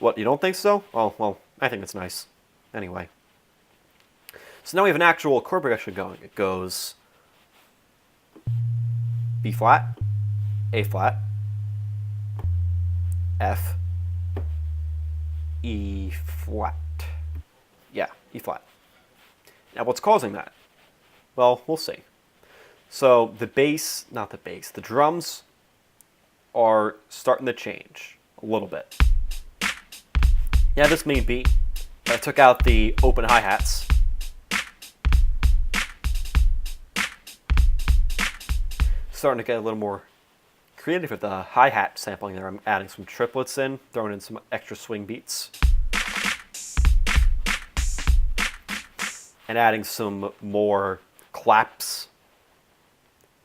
What, you don't think so? Oh, well, I think it's nice. Anyway. So now we have an actual chord progression going. It goes B flat, A flat, F, E flat. Yeah, E flat. Now what's causing that? Well, we'll see. So the bass, not the bass, the drums are starting to change a little bit. Yeah, this main beat, I took out the open hi-hats. Starting to get a little more creative with the hi-hat sampling there. I'm adding some triplets in, throwing in some extra swing beats. And adding some more claps.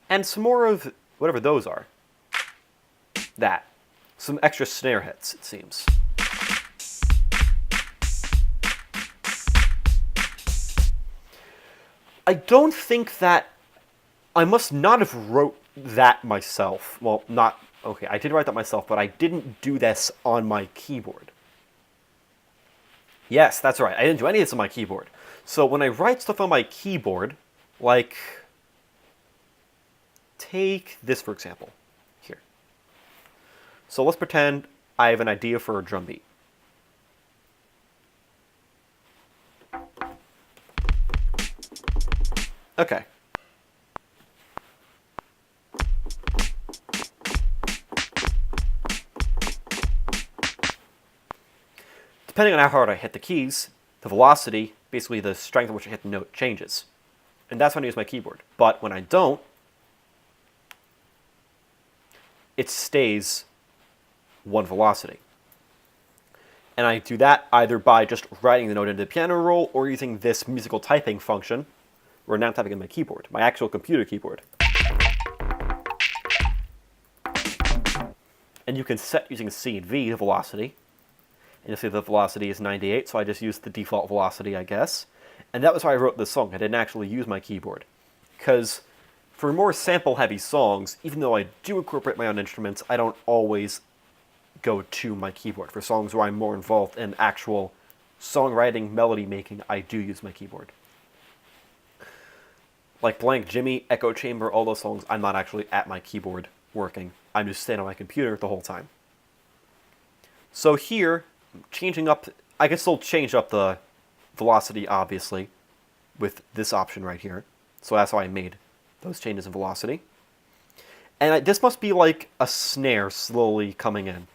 And some more of whatever those are. That. Some extra snare hits, it seems. I don't think that... I must not have wrote that myself. Well, not... Okay, I did write that myself, but I didn't do this on my keyboard. Yes, that's right. I didn't do any of this on my keyboard. So when I write stuff on my keyboard, like... Take this, for example. Here. So let's pretend I have an idea for a drum beat. Okay. Depending on how hard I hit the keys, the velocity, basically the strength at which I hit the note, changes. And that's when I use my keyboard. But when I don't, it stays one velocity. And I do that either by just writing the note into the piano roll or using this musical typing function, where now I'm typing on my keyboard, my actual computer keyboard. And you can set using C and V the velocity. And you'll see the velocity is 98, so I just used the default velocity, I guess. And that was how I wrote this song. I didn't actually use my keyboard. Because for more sample-heavy songs, even though I do incorporate my own instruments, I don't always go to my keyboard. For songs where I'm more involved in actual songwriting, melody making, I do use my keyboard. Like Blank Jimmy, Echo Chamber, all those songs, I'm not actually at my keyboard working. I'm just staying on my computer the whole time. So here, changing up, I can still change up the velocity, obviously, with this option right here. So that's how I made those changes in velocity. And this must be like a snare slowly coming in.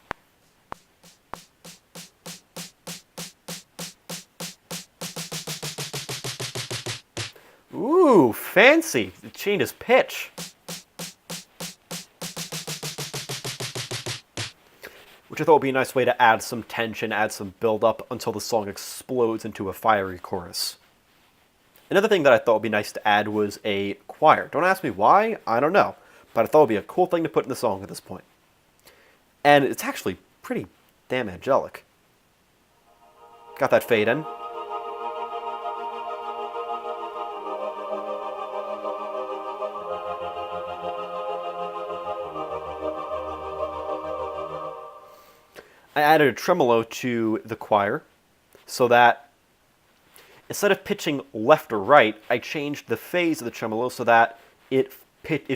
Ooh, fancy! It changes pitch. Which I thought would be a nice way to add some tension, add some build-up until the song explodes into a fiery chorus. Another thing that I thought would be nice to add was a choir. Don't ask me why, I don't know. But I thought it would be a cool thing to put in the song at this point. And it's actually pretty damn angelic. Got that fade in. I added a tremolo to the choir so that instead of pitching left or right, I changed the phase of the tremolo so that it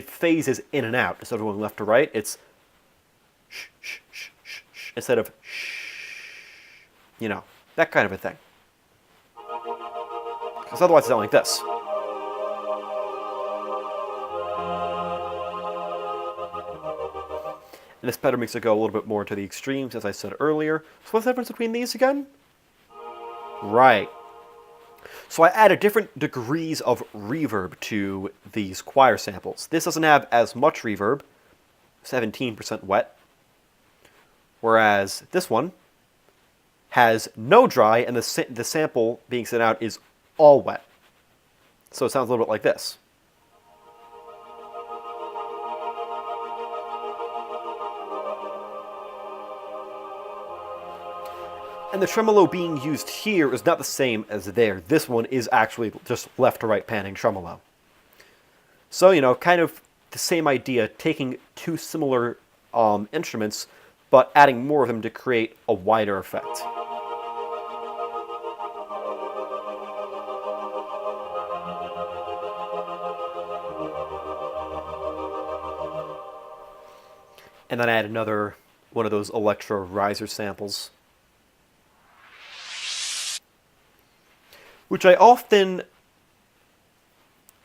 phases in and out. Instead of going left to right, it's shh, shh, shh, shh, shh, instead of shh, you know, that kind of a thing. Because otherwise it sounds like this. And this better makes it go a little bit more to the extremes, as I said earlier. So what's the difference between these again? Right. So I added different degrees of reverb to these choir samples. This doesn't have as much reverb, 17% wet, whereas this one has no dry, and the sample being sent out is all wet. So it sounds a little bit like this. And the tremolo being used here is not the same as there. This one is actually just left to right panning tremolo. So, you know, kind of the same idea, taking two similar instruments, but adding more of them to create a wider effect. And then I add another one of those electro riser samples, which I often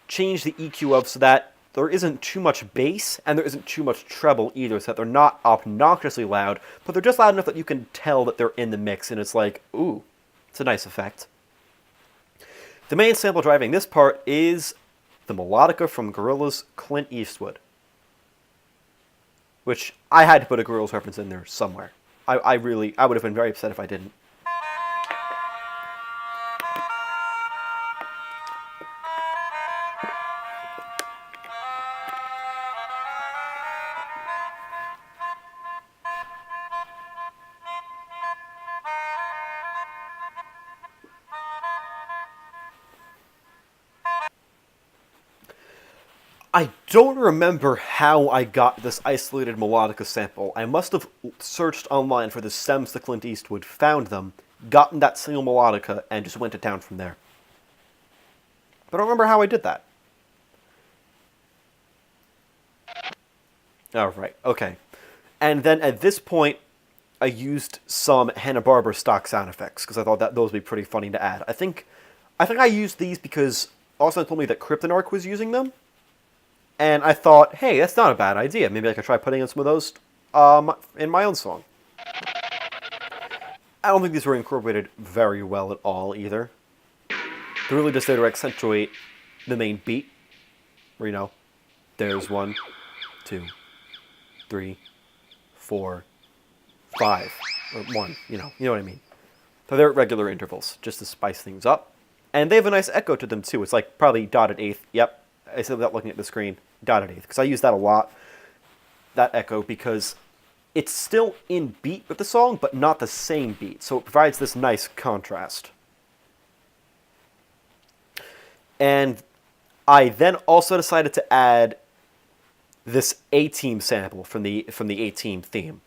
change the EQ of so that there isn't too much bass and there isn't too much treble either, so that they're not obnoxiously loud, but they're just loud enough that you can tell that they're in the mix, and it's like, ooh, it's a nice effect. The main sample driving this part is the melodica from Gorillaz' Clint Eastwood. which I had to put a Gorillaz reference in there somewhere. I would have been very upset if I didn't. I don't remember how I got this isolated melodica sample. I must have searched online for the stems to Clint Eastwood, found them, gotten that single melodica, and just went to town from there. But I don't remember how I did that. Oh, right, okay. And then at this point, I used some Hanna-Barbera stock sound effects, because I thought that those would be pretty funny to add. I think I used these because Austin told me that Kryptonarch was using them. And I thought, hey, that's not a bad idea. Maybe I could try putting in some of those in my own song. I don't think these were incorporated very well at all, either. They're really just there to accentuate the main beat. Where, you know, there's 1, 2, 3, 4, 5. Or 1, you know what I mean. So they're at regular intervals, just to spice things up. And they have a nice echo to them, too. It's like probably dotted eighth. Yep. I said without looking at the screen, dotted eighth, because I use that a lot, that echo, because it's still in beat with the song, but not the same beat, so it provides this nice contrast. And I then also decided to add this A-Team sample from the A-Team theme.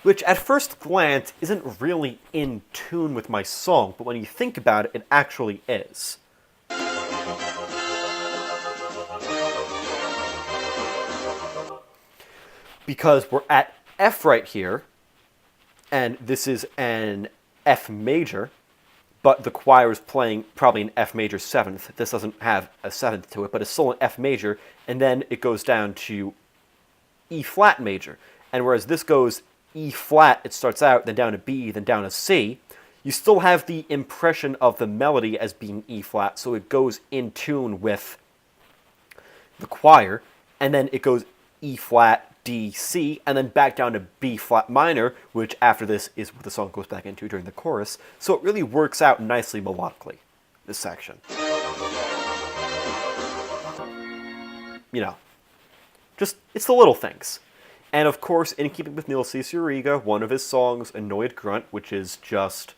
Which at first glance isn't really in tune with my song, but when you think about it, it actually is. Because we're at F right here, and this is an F major, but the choir is playing probably an F major 7th. This doesn't have a 7th to it, but it's still an F major, and then it goes down to E flat major. And whereas this goes E flat, it starts out, then down to B, then down to C, you still have the impression of the melody as being E flat, so it goes in tune with the choir, and then it goes E flat, D, C, and then back down to B flat minor, which after this is what the song goes back into during the chorus, so it really works out nicely melodically, this section. You know, just, it's the little things. And of course, in keeping with Neil Cicierega, one of his songs, Annoyed Grunt, which is just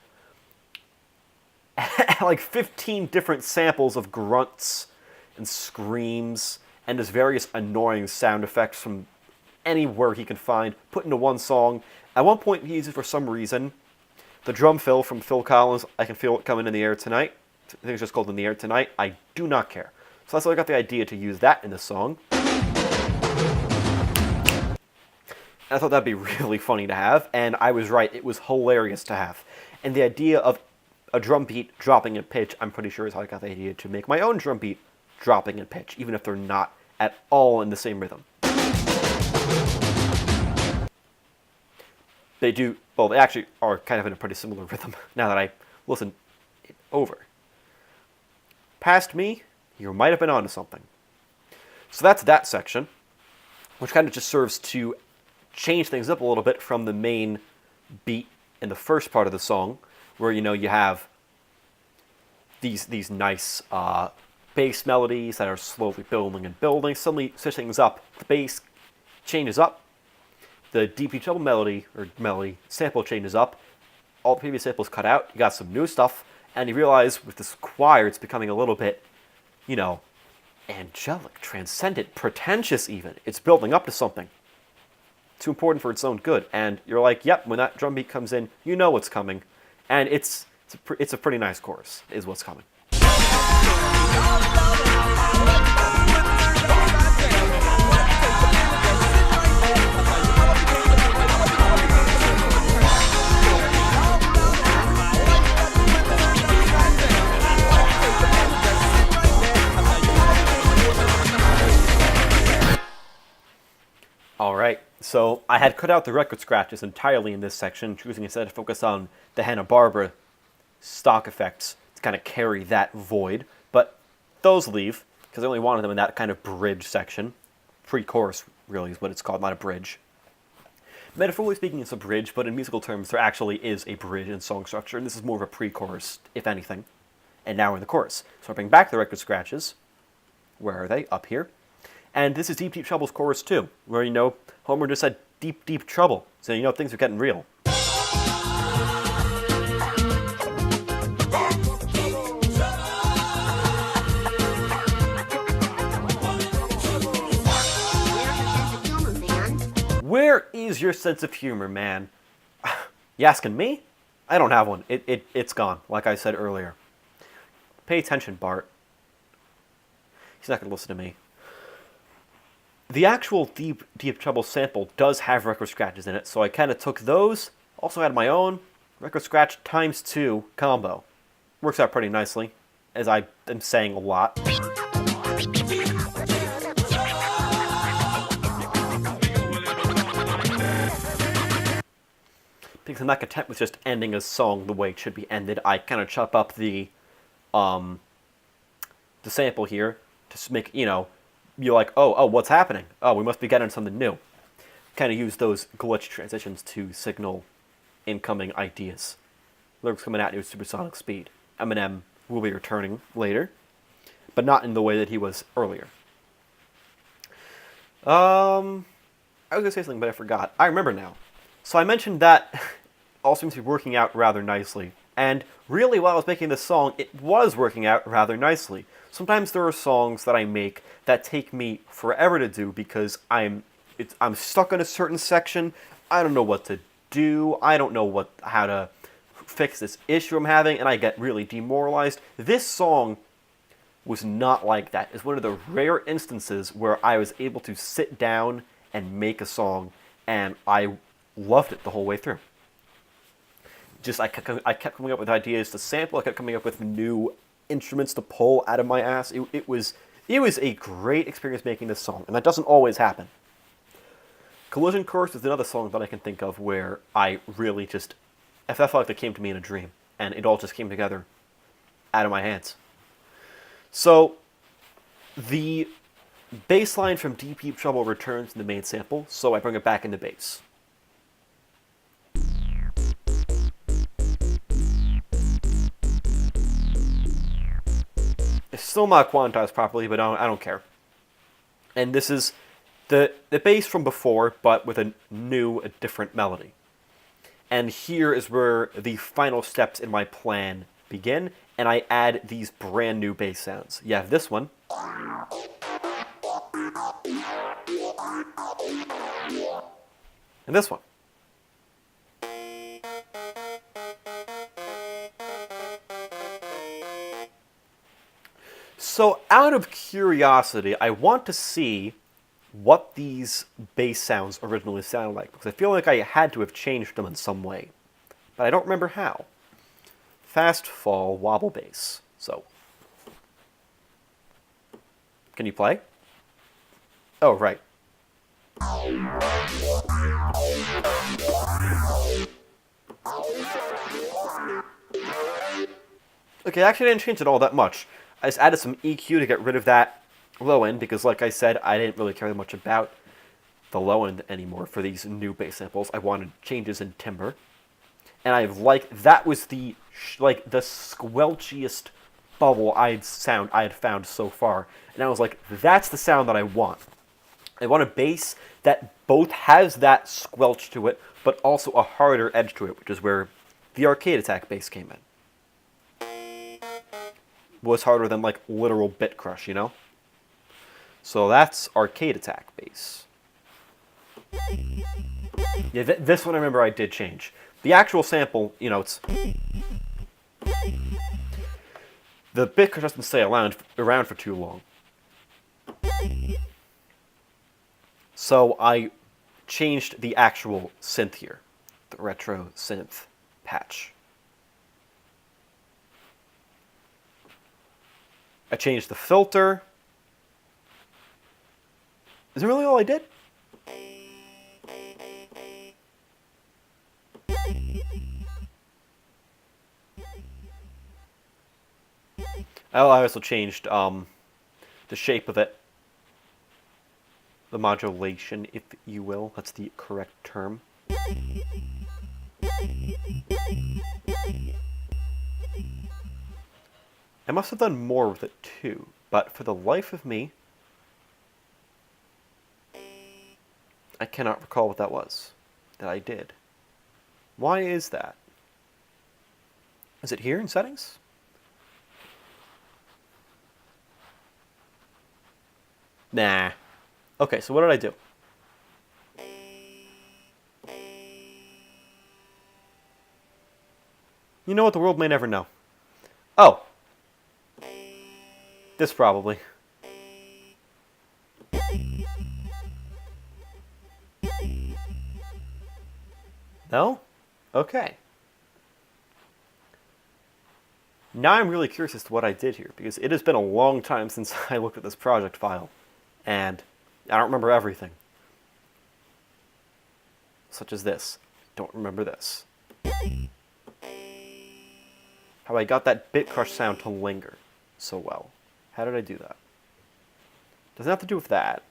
like 15 different samples of grunts and screams and just various annoying sound effects from anywhere he can find, put into one song. At one point, he uses, for some reason, the drum fill from Phil Collins, I Can Feel It Coming in the Air Tonight. I think it's just called In the Air Tonight. I do not care. So that's how I got the idea to use that in the song. I thought that'd be really funny to have, and I was right, it was hilarious to have. And the idea of a drum beat dropping in pitch, I'm pretty sure is how I got the idea to make my own drum beat dropping in pitch, even if they're not at all in the same rhythm. They do, well, they actually are kind of in a pretty similar rhythm, now that I listen it over. Past me, you might have been onto something. So that's that section, which kind of just serves to change things up a little bit from the main beat in the first part of the song, where, you know, you have these nice bass melodies that are slowly building and building. Suddenly switch things up. The bass changes up. The DP treble melody sample changes up. All the previous samples cut out. You got some new stuff, and you realize with this choir, it's becoming a little bit, you know, angelic, transcendent, pretentious even. It's building up to something. Too important for its own good, and you're like, yep, when that drum beat comes in, you know what's coming, and it's a pretty nice chorus, is what's coming. Alright, so I had cut out the record scratches entirely in this section, choosing instead to focus on the Hanna-Barbera stock effects to kind of carry that void, but those leave, because I only wanted them in that kind of bridge section. Pre-chorus, really, is what it's called, not a bridge. Metaphorically speaking, it's a bridge, but in musical terms, there actually is a bridge in song structure, and this is more of a pre-chorus, if anything. And now we're in the chorus. So I bring back the record scratches. Where are they? Up here. And this is Deep Deep Trouble's chorus too, where, you know, Homer just said deep, deep trouble. So, you know, things are getting real. Where is your sense of humor, man? You asking me? I don't have one. It's gone, like I said earlier. Pay attention, Bart. He's not going to listen to me. The actual Deep Deep Trouble sample does have record scratches in it, so I kind of took those, also had my own record scratch ×2 combo. Works out pretty nicely, as I am saying a lot. Because I'm not content with just ending a song the way it should be ended, I kind of chop up the sample here to make, you know, you're like, oh, what's happening? Oh, we must be getting something new. Kind of use those glitch transitions to signal incoming ideas. Lyrics coming at you at supersonic speed. Eminem will be returning later, but not in the way that he was earlier. I was going to say something, but I forgot. I remember now. So I mentioned that all seems to be working out rather nicely. And really, while I was making this song, it was working out rather nicely. Sometimes there are songs that I make that take me forever to do because I'm stuck in a certain section. I don't know what to do. I don't know how to fix this issue I'm having, and I get really demoralized. This song was not like that. It's one of the rare instances where I was able to sit down and make a song, and I loved it the whole way through. I kept coming up with ideas to sample. I kept coming up with new instruments to pull out of my ass. It was a great experience making this song, and that doesn't always happen. Collision Course is another song that I can think of where I really just, I felt like it came to me in a dream, and it all just came together out of my hands. So, the bass line from Deep Deep Trouble returns in the main sample, so I bring it back into bass. It's still not quantized properly, but I don't care. And this is the bass from before, but with a different melody. And here is where the final steps in my plan begin, and I add these brand new bass sounds. You have this one. And this one. So, out of curiosity, I want to see what these bass sounds originally sounded like, because I feel like I had to have changed them in some way, but I don't remember how. Fast fall wobble bass. So, can you play? Oh, right. Okay, I actually didn't change it all that much. I just added some EQ to get rid of that low end, because like I said, I didn't really care much about the low end anymore for these new bass samples. I wanted changes in timbre. And that was the squelchiest bubble I had found so far. And I was like, that's the sound that I want. I want a bass that both has that squelch to it, but also a harder edge to it, which is where the Arcade Attack bass came in. Was harder than like literal Bit Crush, you know? So that's Arcade Attack bass. Yeah, this one I remember I did change. The actual sample, you know, it's... The Bit Crush doesn't stay around for too long. So I changed the actual synth here. The retro synth patch. I changed the filter. Is that really all I did? I also changed the shape of it, the modulation, if you will. That's the correct term. I must have done more with it too, but for the life of me, I cannot recall what that was that I did. Why is that? Is it here in settings? Nah. Okay, so what did I do? You know what? The world may never know. Oh. This probably. No? Okay. Now I'm really curious as to what I did here, because it has been a long time since I looked at this project file, and I don't remember everything. Such as this. Don't remember this. How I got that bit crush sound to linger so well. How did I do that? Doesn't have to do with that.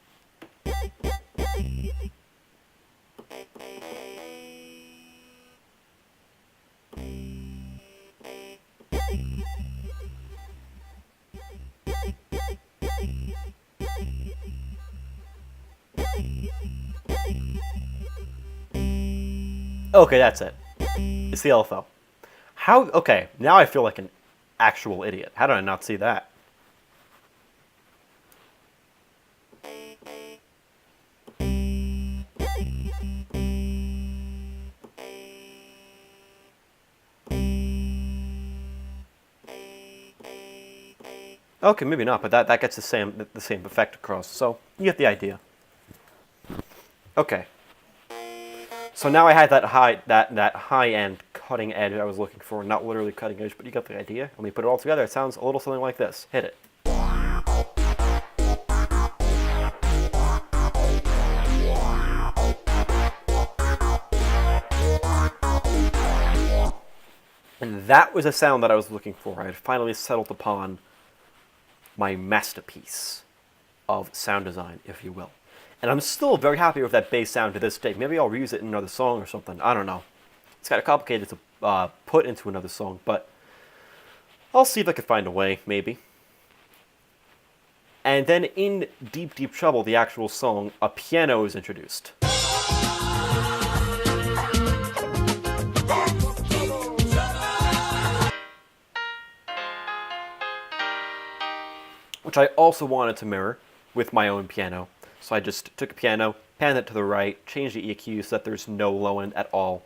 Okay, that's it. It's the LFO. How? Okay, now I feel like an actual idiot. How did I not see that? Okay, maybe not, but that gets the same effect across. So you get the idea. Okay. So now I had that high end cutting edge I was looking for, not literally cutting edge, but you got the idea. When we put it all together, it sounds a little something like this. Hit it. And that was a sound that I was looking for. I had finally settled upon my masterpiece of sound design, if you will. And I'm still very happy with that bass sound to this day. Maybe I'll reuse it in another song or something. I don't know. It's kind of complicated to put into another song, but I'll see if I can find a way, maybe. And then in Deep, Deep Trouble, the actual song, a piano is introduced. Which I also wanted to mirror with my own piano. So I just took a piano, panned it to the right, changed the EQ so that there's no low end at all.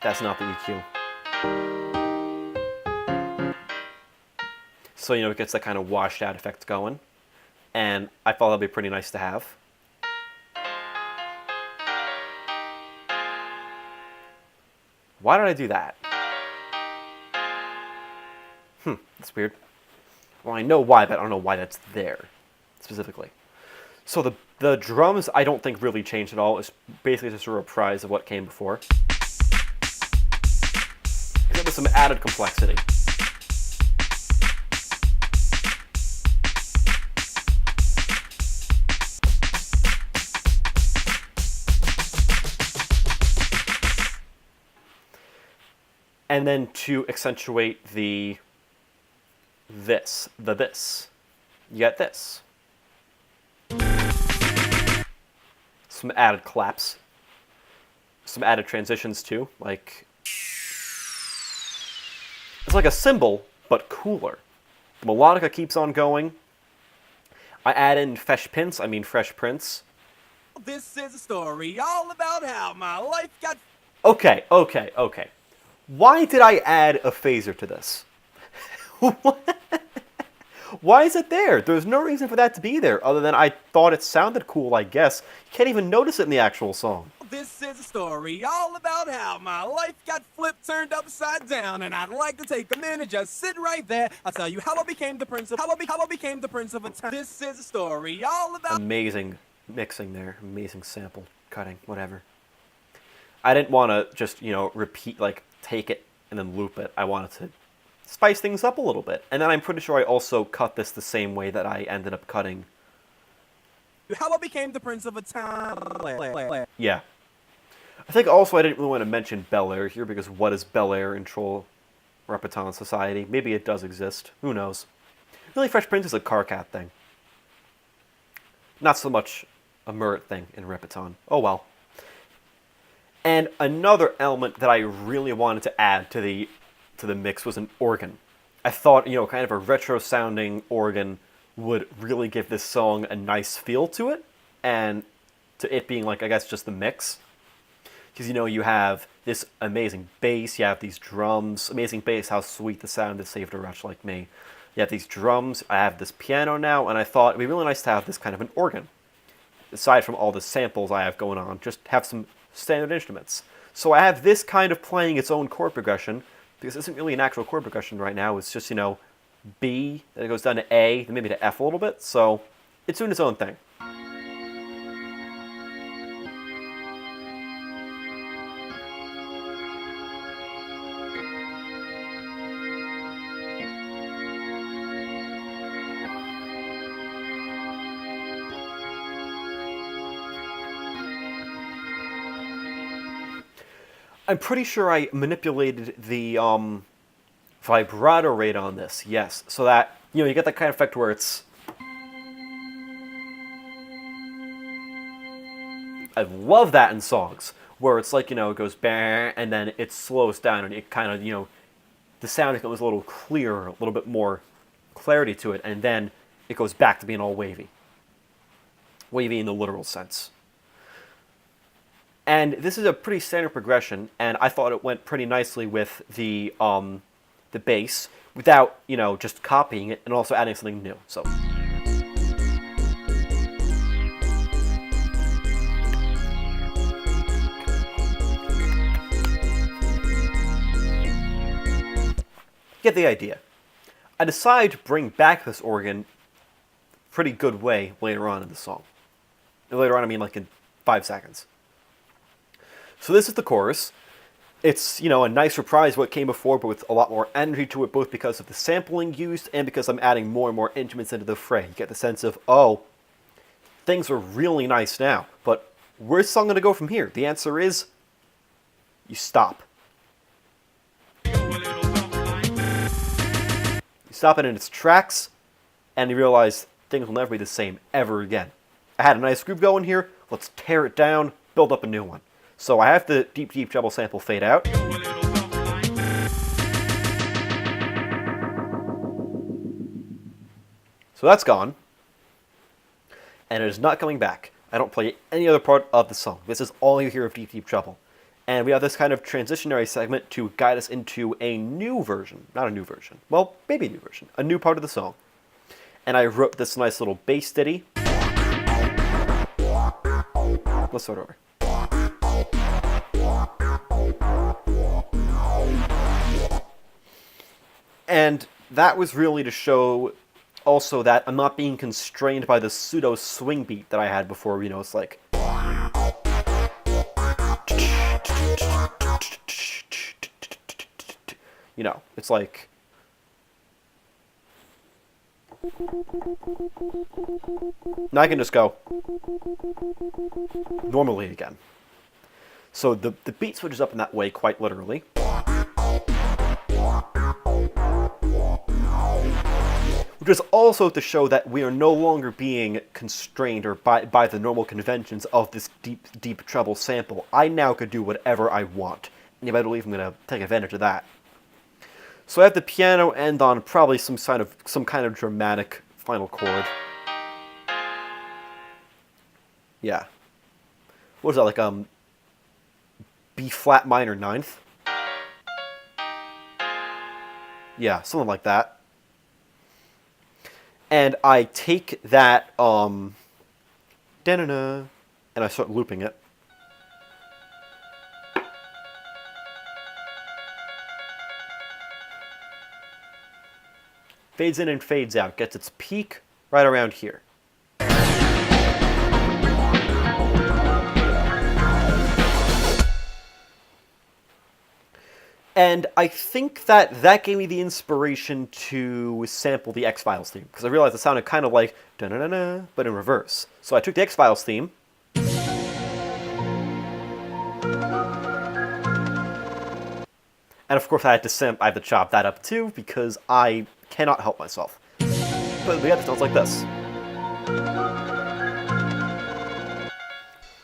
That's not the EQ. So, it gets that kind of washed out effect going. And I thought that'd be pretty nice to have. Why did I do that? That's weird. Well, I know why, but I don't know why that's there, specifically. So the drums, I don't think really changed at all. It's basically just a reprise of what came before. Except with some added complexity. And then to accentuate the this, you get this. Some added claps. Some added transitions too, like... It's like a cymbal, but cooler. The melodica keeps on going. I add in fresh prints. This is a story all about how my life got... Okay. Why did I add a phaser to this? Why is it there? There's no reason for that to be there, other than I thought it sounded cool, I guess. You can't even notice it in the actual song. This is a story all about how my life got flipped, turned upside down, and I'd like to take a minute, just sit right there. I'll tell you how I became the prince of a town. This is a story all about... Amazing mixing there. Amazing sample cutting, whatever. I didn't want to just, repeat, take it and then loop it. I wanted to spice things up a little bit. And then I'm pretty sure I also cut this the same way that I ended up cutting. How I became the prince of a town. Yeah. I think also I didn't really want to mention Bel Air here, because what is Bel Air in Troll Repeton Society? Maybe it does exist. Who knows? Really, Fresh Prince is a Karkat thing. Not so much a Murat thing in Repeton. Oh well. And another element that I really wanted to add to the mix was an organ. I thought, you know, kind of a retro-sounding organ would really give this song a nice feel to it, and to it being like, I guess, just the mix. Because, you know, you have this amazing bass, you have these drums, amazing bass, how sweet the sound is, saved a wretch like me. You have these drums, I have this piano now, and I thought it'd be really nice to have this kind of an organ. Aside from all the samples I have going on, just have some standard instruments. So I have this kind of playing its own chord progression, because it isn't really an actual chord progression right now, it's just, you know, B, then it goes down to A, then maybe to F a little bit, so it's doing its own thing. I'm pretty sure I manipulated the vibrato rate on this, yes, so that, you know, you get that kind of effect where it's... I love that in songs, where it's like, you know, it goes bang, and then it slows down, and it kind of, you know, the sound becomes a little clearer, a little bit more clarity to it, and then it goes back to being all wavy. Wavy in the literal sense. And this is a pretty standard progression, and I thought it went pretty nicely with the bass, without, you know, just copying it and also adding something new. So. Get the idea. I decided to bring back this organ pretty good way later on in the song. And later on, I mean like in 5 seconds. So this is the chorus. It's, you know, a nice reprise of what came before, but with a lot more energy to it, both because of the sampling used and because I'm adding more and more instruments into the fray. You get the sense of, oh, things are really nice now, but where's the song going to go from here? The answer is, you stop. You stop it in its tracks, and you realize things will never be the same ever again. I had a nice groove going here, let's tear it down, build up a new one. So I have the deep, deep treble sample fade out. So that's gone. And it is not coming back. I don't play any other part of the song. This is all you hear of deep, deep treble. And we have this kind of transitionary segment to guide us into a new version. Not a new version. Well, maybe a new version. A new part of the song. And I wrote this nice little bass ditty. Let's start over. And that was really to show also that I'm not being constrained by the pseudo swing beat that I had before, you know, it's like... You know, it's like... Now I can just go normally again. So the beat switches up in that way quite literally. Which is also to show that we are no longer being constrained or by the normal conventions of this deep, deep treble sample. I now could do whatever I want. And you better believe I'm going to take advantage of that. So I have the piano end on probably some kind of dramatic final chord. Yeah. What is that, like B flat minor ninth? Yeah, something like that. And I take that da-na-na, and I start looping it. Fades in and fades out, gets its peak right around here. And I think that that gave me the inspiration to sample the X-Files theme, because I realized it sounded kind of like da-na-na-na, but in reverse. So I took the X-Files theme, and of course I had to chop that up too, because I cannot help myself. But yeah, it sounds like this.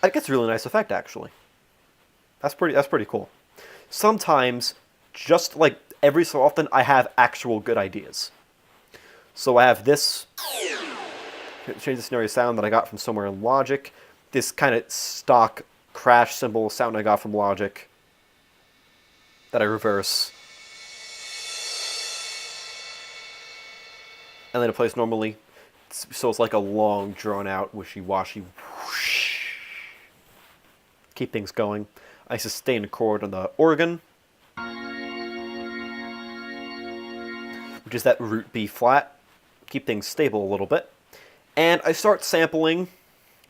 It gets a really nice effect, actually. That's pretty cool. Sometimes, just like every so often, I have actual good ideas. So I have this change the scenario sound that I got from somewhere in Logic. This kind of stock crash cymbal sound I got from Logic that I reverse. And then it plays normally. So it's like a long, drawn-out, wishy-washy whoosh. Keep things going. I sustain a chord on the organ, which is that root B flat. Keep things stable a little bit. And I start sampling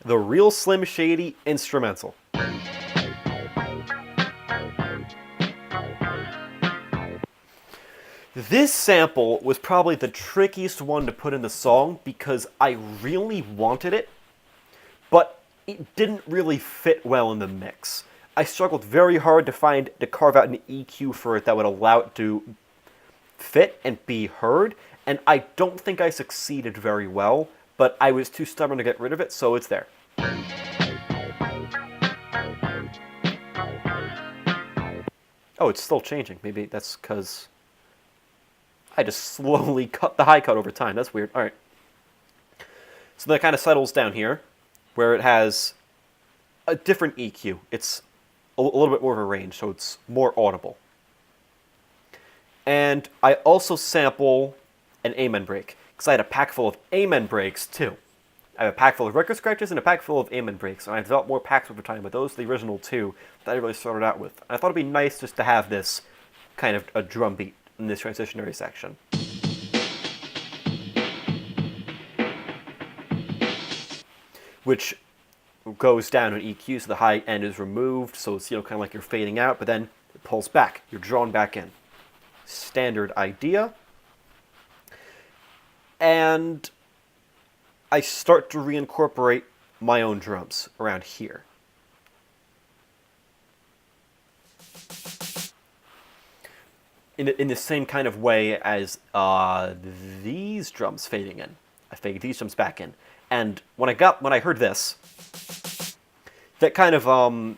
the real Slim Shady instrumental. This sample was probably the trickiest one to put in the song because I really wanted it, but it didn't really fit well in the mix. I struggled very hard to carve out an EQ for it that would allow it to fit and be heard, and I don't think I succeeded very well, but I was too stubborn to get rid of it, so it's there. Oh, it's still changing. Maybe that's because I just slowly cut the high cut over time. That's weird. All right. So that kind of settles down here, where it has a different EQ. It's a little bit more of a range, so it's more audible. And I also sample an amen break, because I had a pack full of amen breaks, too. I have a pack full of record scratches and a pack full of amen breaks, and I developed more packs over time, but those are the original two that I really started out with. And I thought it'd be nice just to have this kind of a drum beat in this transitionary section. Which goes down in EQ, so the high end is removed, so it's, kind of like you're fading out, but then it pulls back. You're drawn back in. Standard idea. And I start to reincorporate my own drums around here. In the same kind of way as these drums fading in. I fade these drums back in. And when I heard this, that kind of open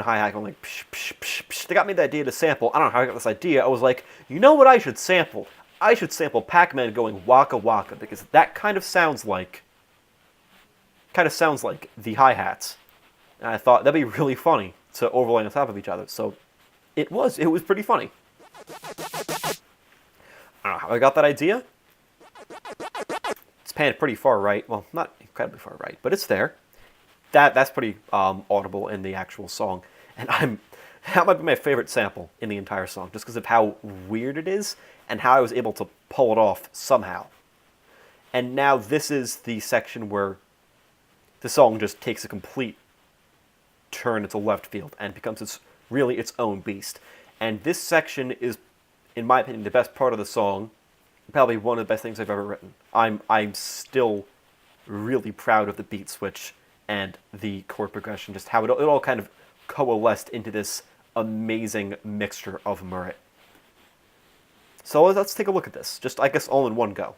hi-hat going like psh, psh, psh, psh. They got me the idea to sample. I don't know how I got this idea. I was like, you know what I should sample? I should sample Pac-Man going Waka Waka, because that kind of sounds like the hi-hats. And I thought that'd be really funny to overlay on top of each other. So it was pretty funny. I don't know how I got that idea. It's panned pretty far right. Well, not incredibly far right, but it's there. That's pretty audible in the actual song. And that might be my favorite sample in the entire song, just because of how weird it is and how I was able to pull it off somehow. And now this is the section where the song just takes a complete turn into left field and becomes really its own beast. And this section is, in my opinion, the best part of the song. Probably one of the best things I've ever written. I'm still really proud of the beat switch and the chord progression, just how it all kind of coalesced into this amazing mixture of merit. So let's take a look at this, just I guess all in one go.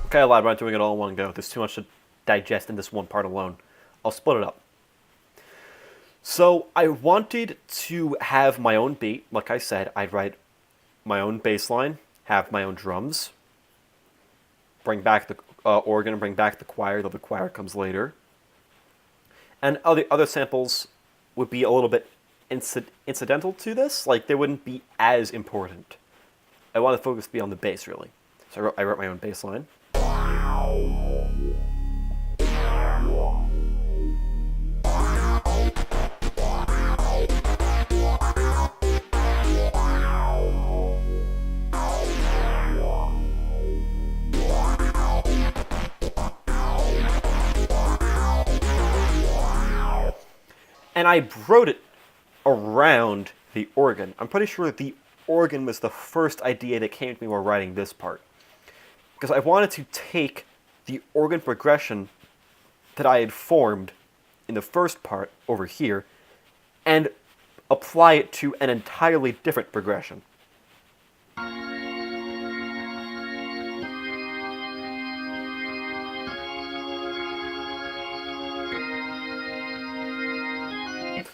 Okay, I lied about doing it all in one go. There's too much to digest in this one part alone. I'll split it up. So I wanted to have my own beat. Like I said, I'd write my own bass line, have my own drums, bring back the organ, and bring back the choir, though the choir comes later. And other samples would be a little bit incidental to this. Like, they wouldn't be as important. I want the focus to be on the bass, really. So I wrote my own bass line. And I wrote it around the organ. I'm pretty sure the organ was the first idea that came to me while writing this part. Because I wanted to take the organ progression that I had formed in the first part over here and apply it to an entirely different progression.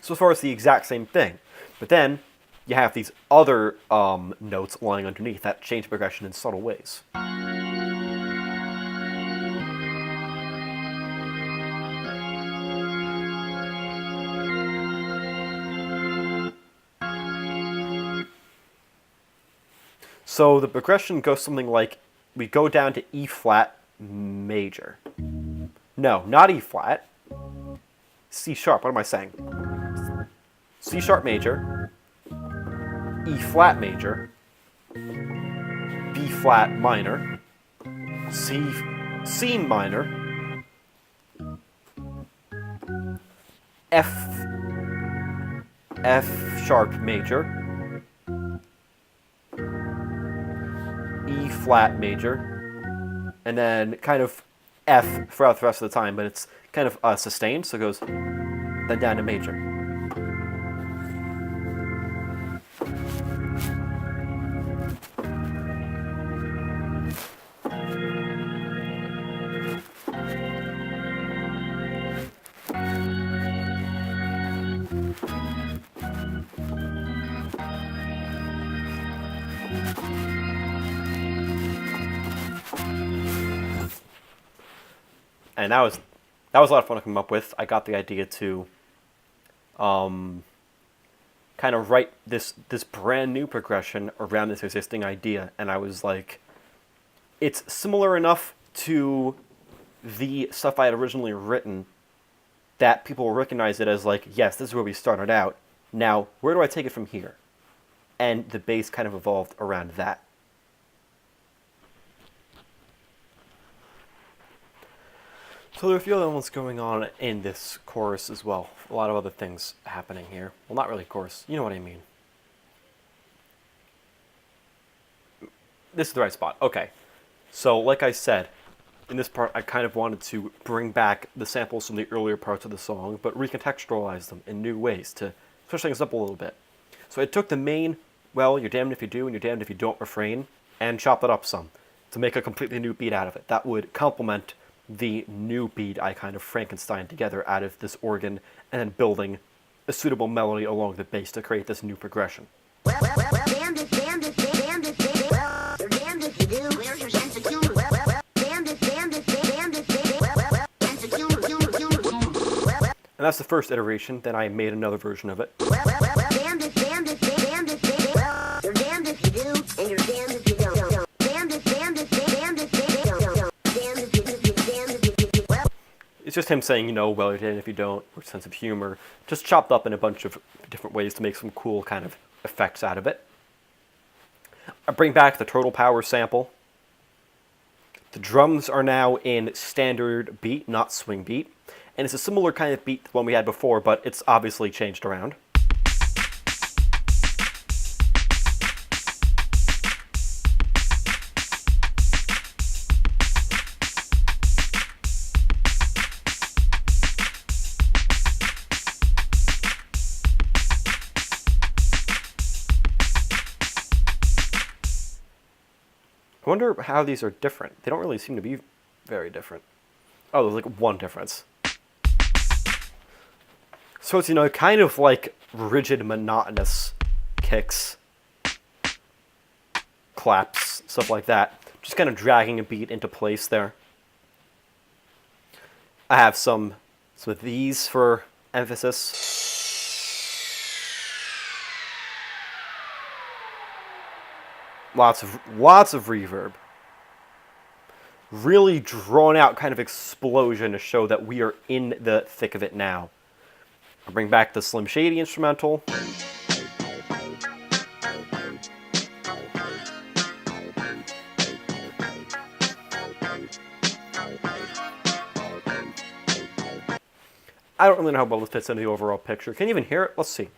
So far, it's the exact same thing. But then, you have these other notes lying underneath that change progression in subtle ways. So the progression goes something like, we go down to E flat major. No, not E flat. C sharp, what am I saying? C sharp major, E flat major, B flat minor, C minor, F sharp major, E flat major, and then kind of F throughout the rest of the time, but it's kind of sustained, so it goes then down to major. And that was a lot of fun to come up with. I got the idea to kind of write this brand new progression around this existing idea, and I was like, it's similar enough to the stuff I had originally written that people will recognize it as like, yes, this is where we started out. Now, where do I take it from here? And the bass kind of evolved around that. So there are a few other ones going on in this chorus as well. A lot of other things happening here. Well, not really chorus. You know what I mean. This is the right spot. Okay. So, like I said, in this part, I kind of wanted to bring back the samples from the earlier parts of the song, but recontextualize them in new ways to switch things up a little bit. So I took the main, well, you're damned if you do and you're damned if you don't refrain, and chopped it up some to make a completely new beat out of it. That would complement the new beat I kind of Frankenstein together out of this organ, and then building a suitable melody along the bass to create this new progression. Damned if you're damned if you do. Where's your sense of humor? Damned if sense of humor. And that's the first iteration. Then I made another version of it. Damned if you're damned if you do, and you're damned if you don't. It's just him saying, you know, well, you're damned if you don't, or sense of humor, just chopped up in a bunch of different ways to make some cool kind of effects out of it. I bring back the Total Power sample. The drums are now in standard beat, not swing beat. And it's a similar kind of beat to the one we had before, but it's obviously changed around. I wonder how these are different. They don't really seem to be very different. Oh, there's like one difference. So it's, you know, kind of like rigid, monotonous kicks, claps, stuff like that. Just kind of dragging a beat into place there. I have some of these for emphasis. Lots of reverb. Really drawn out kind of explosion to show that we are in the thick of it now. I'll bring back the Slim Shady instrumental. I don't really know how well this fits into the overall picture. Can you even hear it? Let's see.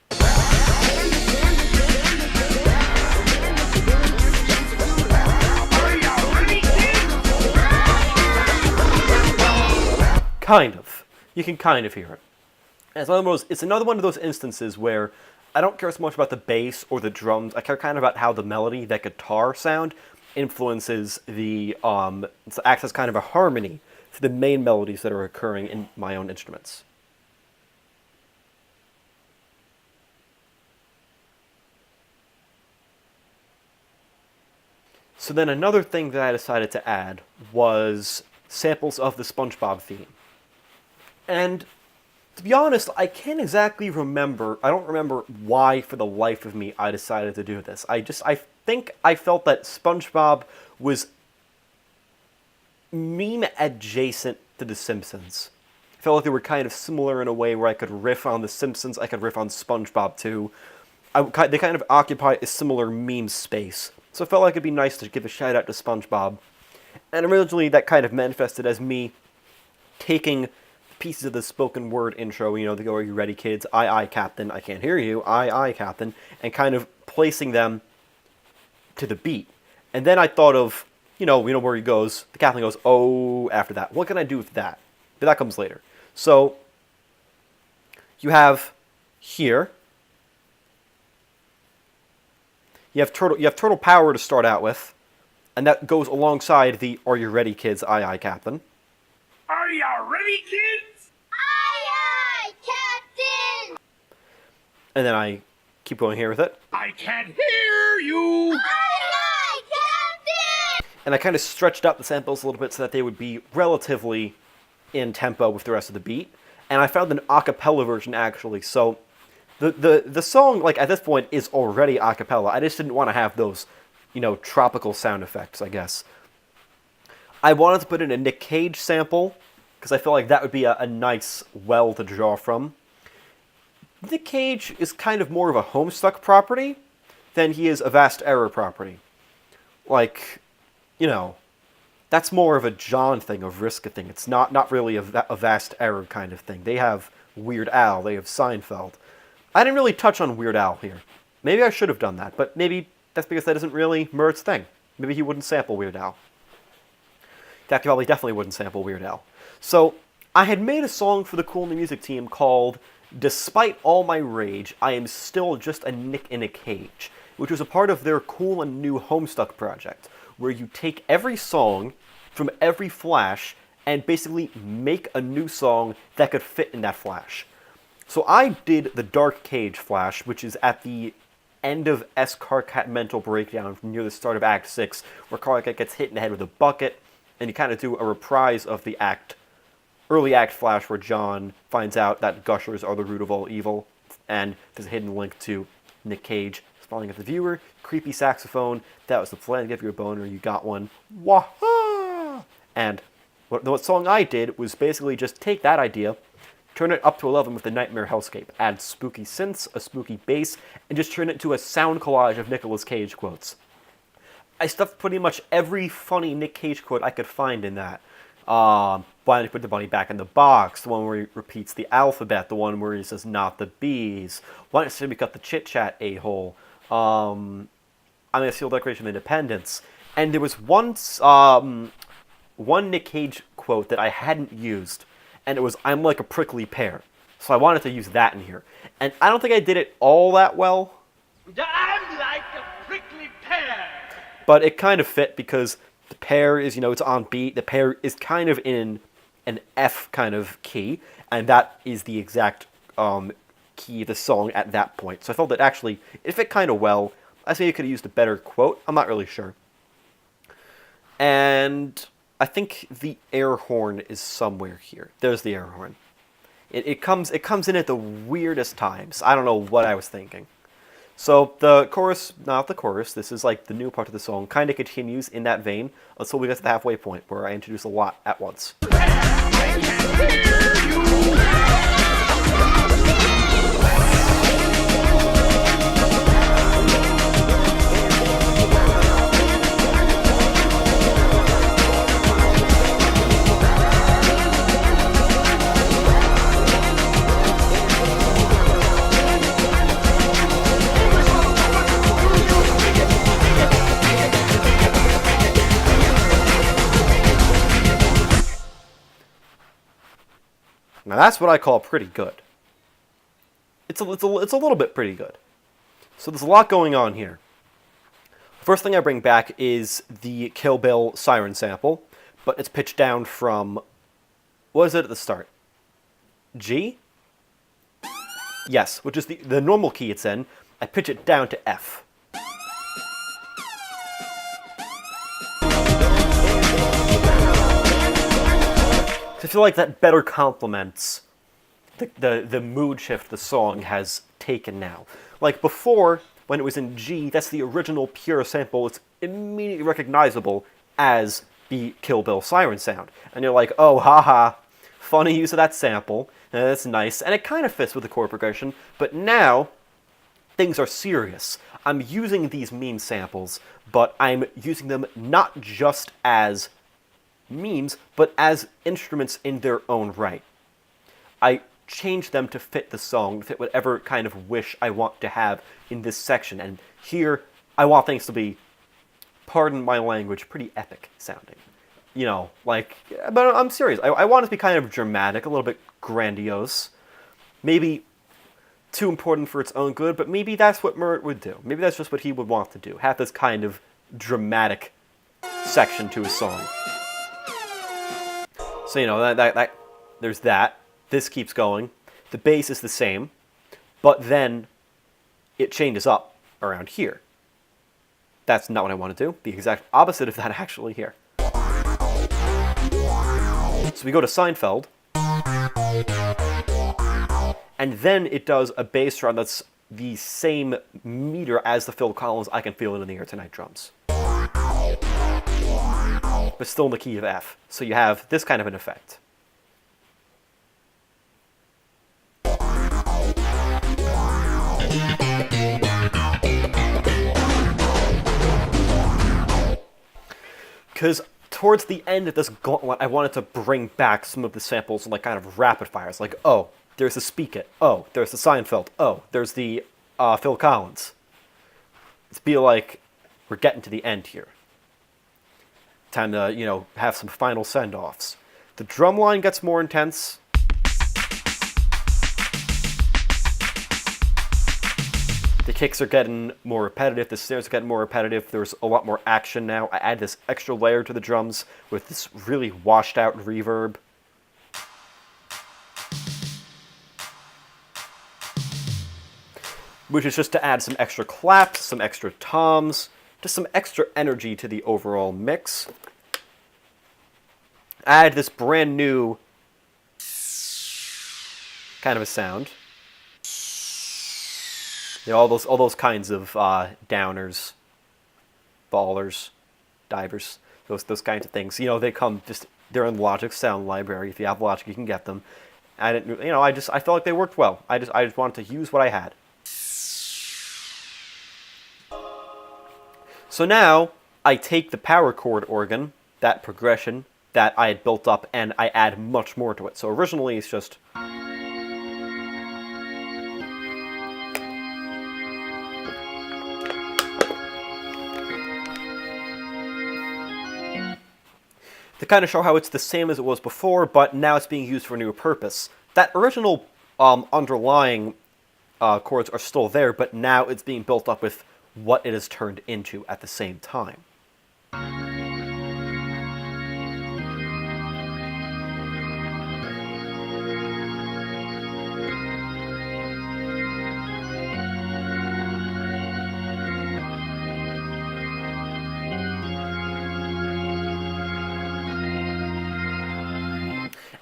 Kind of. You can kind of hear it. And it's another one of those instances where I don't care so much about the bass or the drums. I care kind of about how the melody, that guitar sound, influences acts as kind of a harmony for the main melodies that are occurring in my own instruments. So then another thing that I decided to add was samples of the SpongeBob theme. And to be honest, I can't exactly remember. I don't remember why, for the life of me, I decided to do this. I think I felt that SpongeBob was meme adjacent to The Simpsons. I felt like they were kind of similar in a way where I could riff on The Simpsons, I could riff on SpongeBob too. They kind of occupy a similar meme space. So I felt like it'd be nice to give a shout out to SpongeBob. And originally that kind of manifested as me taking pieces of the spoken word intro, they go, "Are you ready, kids? Aye, aye, Captain. I can't hear you. Aye, aye, Captain," and kind of placing them to the beat. And then I thought of, where he goes, the Captain goes, "Oh," after that. What can I do with that? But that comes later. So you have here, you have Turtle Power to start out with, and that goes alongside the "Are you ready, kids? Aye, aye, Captain." Are ya ready, kids? Aye, aye, Captain! And then I keep going here with it. I can't hear you! Aye, aye, Captain! And I kind of stretched out the samples a little bit so that they would be relatively in tempo with the rest of the beat. And I found an a cappella version, actually. So the song, at this point, is already a cappella. I just didn't want to have those, tropical sound effects, I guess. I wanted to put in a Nick Cage sample, because I feel like that would be a nice well to draw from. Nick Cage is kind of more of a Homestuck property than he is a Vast Error property. That's more of a John thing, of Risk thing. It's not really a Vast Error kind of thing. They have Weird Al, they have Seinfeld. I didn't really touch on Weird Al here. Maybe I should have done that, but maybe that's because that isn't really Mert's thing. Maybe he wouldn't sample Weird Al. In fact, he probably definitely wouldn't sample Weird Al. So, I had made a song for the Cool New Music team called "Despite All My Rage, I Am Still Just a Nick in a Cage," which was a part of their Cool and New Homestuck project, where you take every song from every flash and basically make a new song that could fit in that flash. So I did the Dark Cage flash, which is at the end of S. Carcat Mental Breakdown from near the start of Act 6, where Carcat gets hit in the head with a bucket, and you kind of do a reprise of the early act flash where John finds out that gushers are the root of all evil, and there's a hidden link to Nick Cage spawning at the viewer, creepy saxophone, "That was the plan to give you a boner, you got one, wah-ha!" And what song I did was basically just take that idea, turn it up to 11 with the Nightmare Hellscape, add spooky synths, a spooky bass, and just turn it into a sound collage of Nicolas Cage quotes. I stuffed pretty much every funny Nick Cage quote I could find in that. Why don't you put the bunny back in the box? The one where he repeats the alphabet. The one where he says, "Not the bees." Why don't you cut the chit-chat, a-hole? I'm going to steal Declaration of Independence. And there was one Nick Cage quote that I hadn't used, and it was, "I'm like a prickly pear." So I wanted to use that in here. And I don't think I did it all that well. I'm like a prickly pear! But it kind of fit because the pear is, it's on beat. The pear is kind of in an F kind of key, and that is the exact key of the song at that point. So I felt that actually it fit kind of well. I say you could have used a better quote. I'm not really sure. And I think the air horn is somewhere here. There's the air horn. It comes in at the weirdest times. I don't know what I was thinking. So the chorus, not the chorus, this is like the new part of the song, kind of continues in that vein until we get to the halfway point where I introduce a lot at once. Now that's what I call pretty good. It's a little bit pretty good. So there's a lot going on here. First thing I bring back is the Kill Bill siren sample, but it's pitched down from, what is it at the start? G? Yes, which is the normal key it's in. I pitch it down to F. I feel like that better complements the mood shift the song has taken now. Like before, when it was in G, that's the original pure sample. It's immediately recognizable as the Kill Bill siren sound. And you're like, oh, haha, funny use of that sample. That's nice. And it kind of fits with the chord progression. But now, things are serious. I'm using these meme samples, but I'm using them not just as memes, but as instruments in their own right. I change them to fit the song, to fit whatever kind of wish I want to have in this section. And here, I want things to be, pardon my language, pretty epic sounding. You know, like, but I'm serious. I want it to be kind of dramatic, a little bit grandiose. Maybe too important for its own good, but maybe that's what Mert would do. Maybe that's just what he would want to do. Have this kind of dramatic section to his song. So, you know, there's that. This keeps going. The bass is the same, but then it changes up around here. That's not what I want to do. The exact opposite of that actually here. So we go to Seinfeld, and then it does a bass drum that's the same meter as the Phil Collins I Can Feel It in the Air Tonight drums. But still in the key of F. So you have this kind of an effect. Because towards the end of this gauntlet, I wanted to bring back some of the samples in like kind of rapid fires. Like, oh, there's the Speak It. Oh, there's the Seinfeld. Oh, there's the Phil Collins. It's be like, we're getting to the end here. Time to, you know, have some final send-offs. The drum line gets more intense. The kicks are getting more repetitive, the snares are getting more repetitive, there's a lot more action now. I add this extra layer to the drums with this really washed out reverb. Which is just to add some extra claps, some extra toms, just some extra energy to the overall mix. Add this brand new kind of a sound. You know, all those kinds of downers, ballers, divers, those kinds of things. You know, they come just, they're in Logic's sound library. If you have Logic, you can get them. I didn't, you know, I felt like they worked well. I just wanted to use what I had. So now I take the power chord organ, that progression that I had built up, and I add much more to it. So originally it's just. To kind of show how it's the same as it was before, but now it's being used for a new purpose. That original underlying chords are still there, but now it's being built up with what it has turned into at the same time.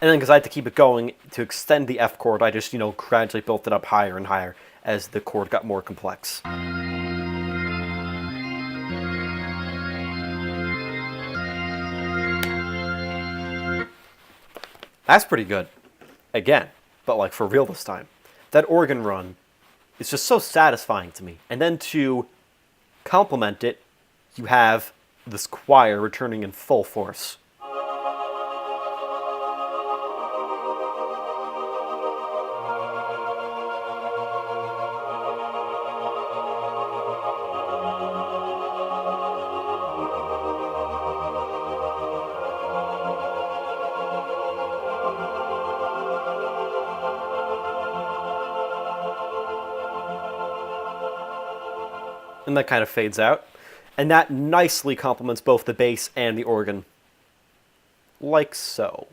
And then, because I had to keep it going, to extend the F chord, I just, you know, gradually built it up higher and higher. as the chord got more complex. That's pretty good. Again, but like for real this time. That organ run is just so satisfying to me. And then to complement it, you have this choir returning in full force. And that kind of fades out. And that nicely complements both the bass and the organ. Like so.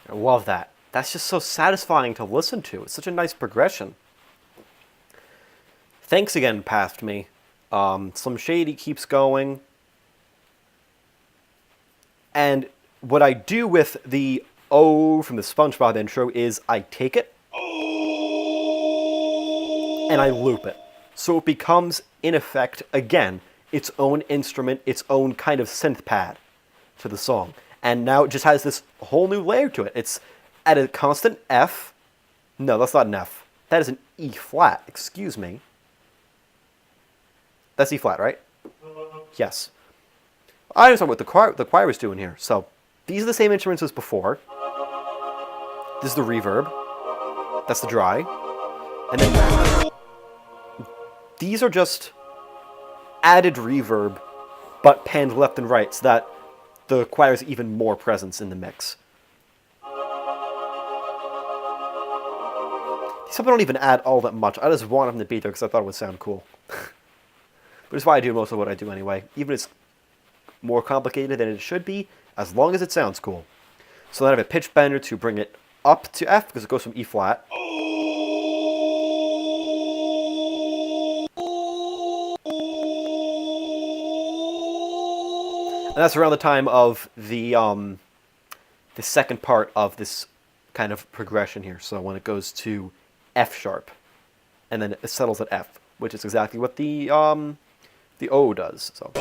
I love that. That's just so satisfying to listen to. It's such a nice progression. Thanks again, Past Me. Some Shady keeps going. And what I do with the O from the SpongeBob intro is I take it and I loop it. So it becomes, in effect, again, its own instrument, its own kind of synth pad to the song. And now it just has this whole new layer to it. It's at a constant F. No, that's not an F. That is an E flat. Excuse me. That's E flat, right? Yes. I understand what the choir is doing here. So these are the same instruments as before. This is the reverb. That's the dry. And then these are just added reverb, but panned left and right, so that the choir has even more presence in the mix. These stuff I don't even add all that much. I just want them to be there because I thought it would sound cool. But it's why I do most of what I do anyway. Even if it's more complicated than it should be, as long as it sounds cool. So then I have a pitch bender to bring it up to F because it goes from E flat. And that's around the time of the second part of this kind of progression here. So when it goes to F sharp, and then it settles at F, which is exactly what the O does. So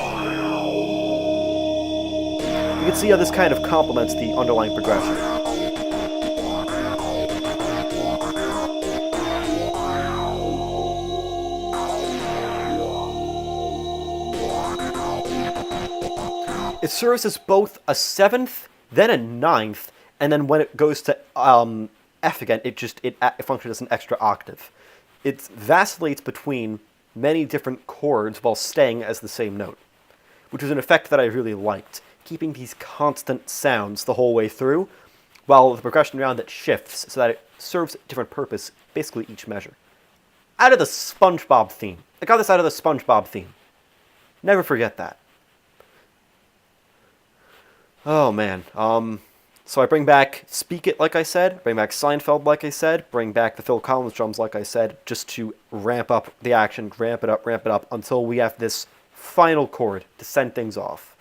you can see how this kind of complements the underlying progression. It serves as both a seventh, then a ninth, and then when it goes to F again, it functions as an extra octave. It vacillates between many different chords while staying as the same note, which is an effect that I really liked, keeping these constant sounds the whole way through, while the progression around it shifts so that it serves a different purpose, basically each measure. Out of the SpongeBob theme. I got this out of the SpongeBob theme. Never forget that. Oh man, so I bring back Speak It like I said, bring back Seinfeld like I said, bring back the Phil Collins drums like I said, just to ramp up the action, ramp it up, until we have this final chord to send things off.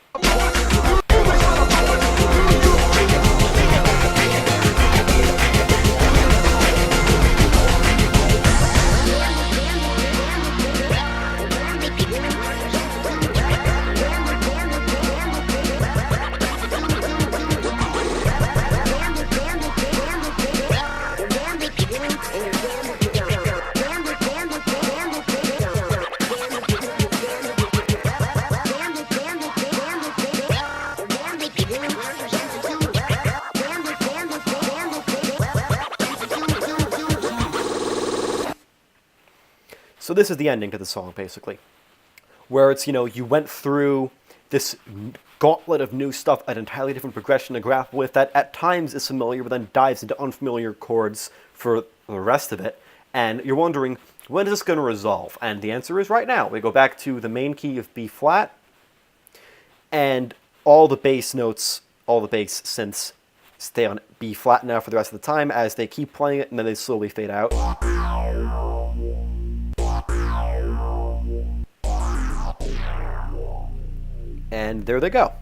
So this is the ending to the song, basically, where it's, you went through this gauntlet of new stuff, an entirely different progression to grapple with that at times is familiar, but then dives into unfamiliar chords for the rest of it, and you're wondering, when is this going to resolve? And the answer is right now. We go back to the main key of B flat, and all the bass notes, all the bass synths stay on B flat now for the rest of the time as they keep playing it, and then they slowly fade out. And there they go.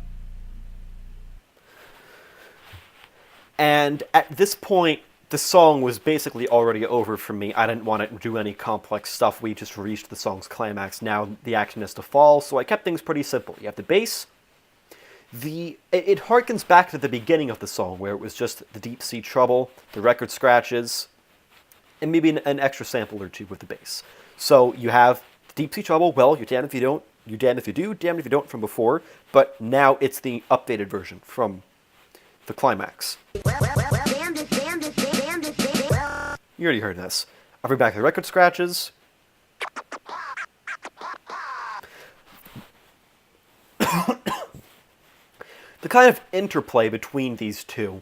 And at this point, the song was basically already over for me. I didn't want to do any complex stuff. We just reached the song's climax. Now the action is to fall, so I kept things pretty simple. You have the bass. It harkens back to the beginning of the song, where it was just the deep C treble, the record scratches, and maybe an extra sample or two with the bass. So you have the deep C treble. Well, you're damned if you don't. You're damned if you do. Damned if you don't from before. But now it's the updated version from the climax. You already heard this. I'll bring back the record scratches. The kind of interplay between these two.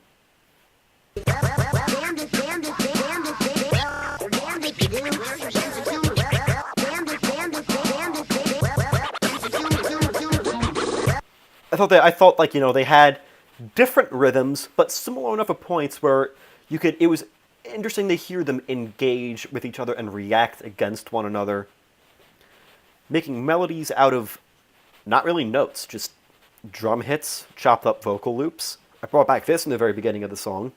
I thought like, they had different rhythms, but similar enough at points where it was interesting to hear them engage with each other and react against one another, making melodies out of not really notes, just drum hits, chopped up vocal loops. I brought back this in the very beginning of the song.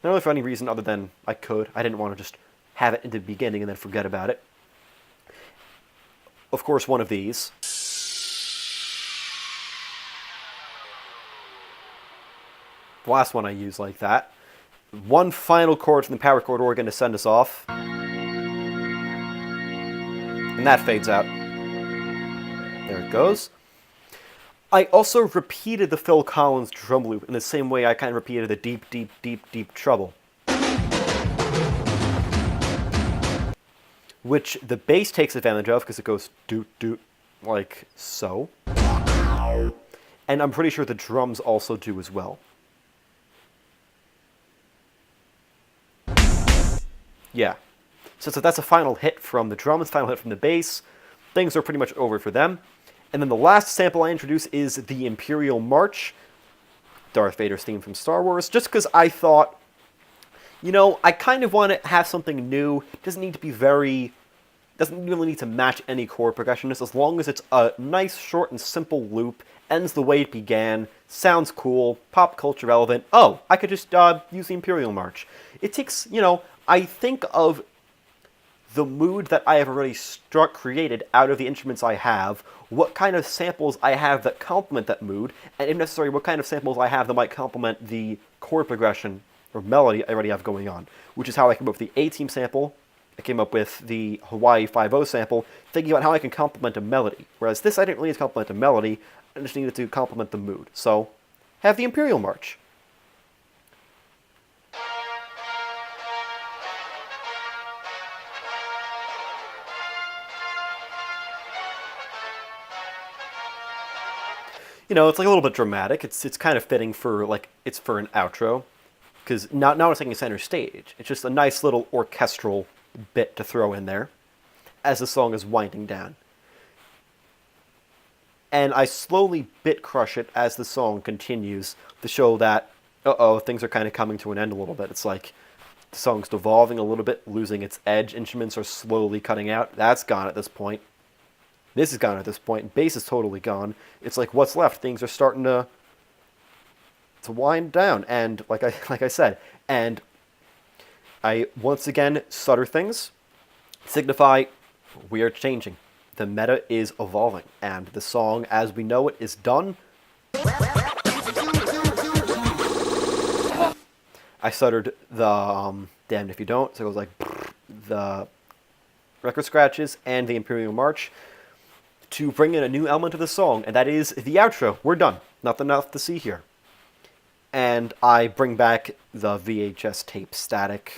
Not really for any reason other than I didn't want to just have it in the beginning and then forget about it. Of course, one of these. The last one I use like that. One final chord from the power chord organ to send us off. And that fades out. There it goes. I also repeated the Phil Collins drum loop in the same way I kind of repeated the deep, deep, deep, deep treble. Which the bass takes advantage of because it goes doot, doot, like so. And I'm pretty sure the drums also do as well. Yeah. So that's a final hit from the drums, final hit from the bass. Things are pretty much over for them. And then the last sample I introduce is the Imperial March, Darth Vader's theme from Star Wars, just because I thought, I kind of want to have something new. It doesn't really need to match any chord progression, just as long as it's a nice, short, and simple loop, ends the way it began, sounds cool, pop culture relevant. Oh, I could just use the Imperial March. It takes, I think of the mood that I have already created out of the instruments I have, what kind of samples I have that complement that mood, and if necessary, what kind of samples I have that might complement the chord progression or melody I already have going on, which is how I came up with the A-Team sample. I came up with the Hawaii 5-0 sample, thinking about how I can complement a melody. Whereas this, I didn't really need to complement a melody, I just needed to complement the mood. So, have the Imperial March. It's like a little bit dramatic. It's kind of fitting for it's for an outro, because not it's taking center stage. It's just a nice little orchestral bit to throw in there as the song is winding down. And I slowly bit crush it as the song continues to show that, things are kind of coming to an end a little bit. It's like the song's devolving a little bit, losing its edge. Instruments are slowly cutting out. That's gone at this point. This is gone at this point. Bass is totally gone. It's like, what's left? Things are starting to wind down. And like I said, and I once again stutter things, signify we are changing. The meta is evolving, and the song as we know it is done. I stuttered the damned if you don't, so it was like the record scratches and the Imperial March to bring in a new element of the song, and that is the outro. We're done. Nothing else to see here. And I bring back the VHS tape static,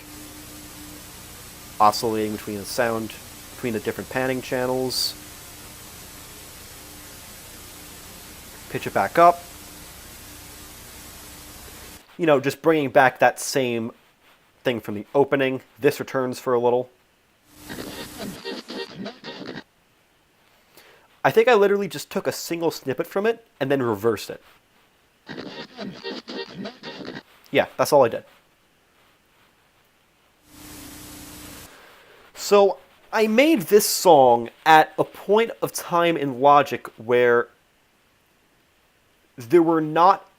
oscillating between the sound, between the different panning channels. Pitch it back up. Just bringing back that same thing from the opening. This returns for a little. I think I literally just took a single snippet from it and then reversed it. Yeah, that's all I did. So I made this song at a point of time in Logic where there were not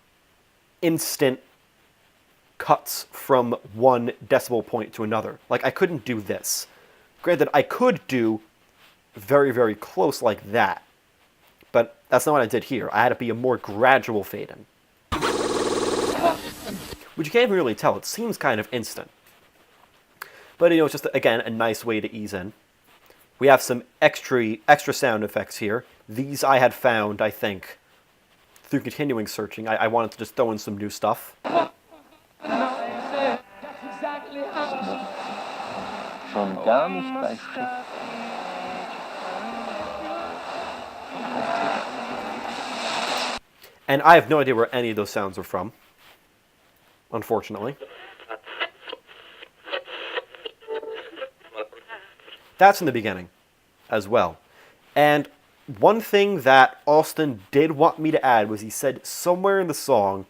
instant cuts from one decibel point to another. Like, I couldn't do this. Granted, I could do very, very close like that, but that's not what I did here. I had to be a more gradual fade-in. Which you can't even really tell. It seems kind of instant. But, it's just, again, a nice way to ease in. We have some extra sound effects here. These I had found, I think, through continuing searching. I wanted to just throw in some new stuff. Schon gar nicht bei Stück. And I have no idea where any of those sounds are from, unfortunately. That's in the beginning as well. And one thing that Austin did want me to add was he said somewhere in the song,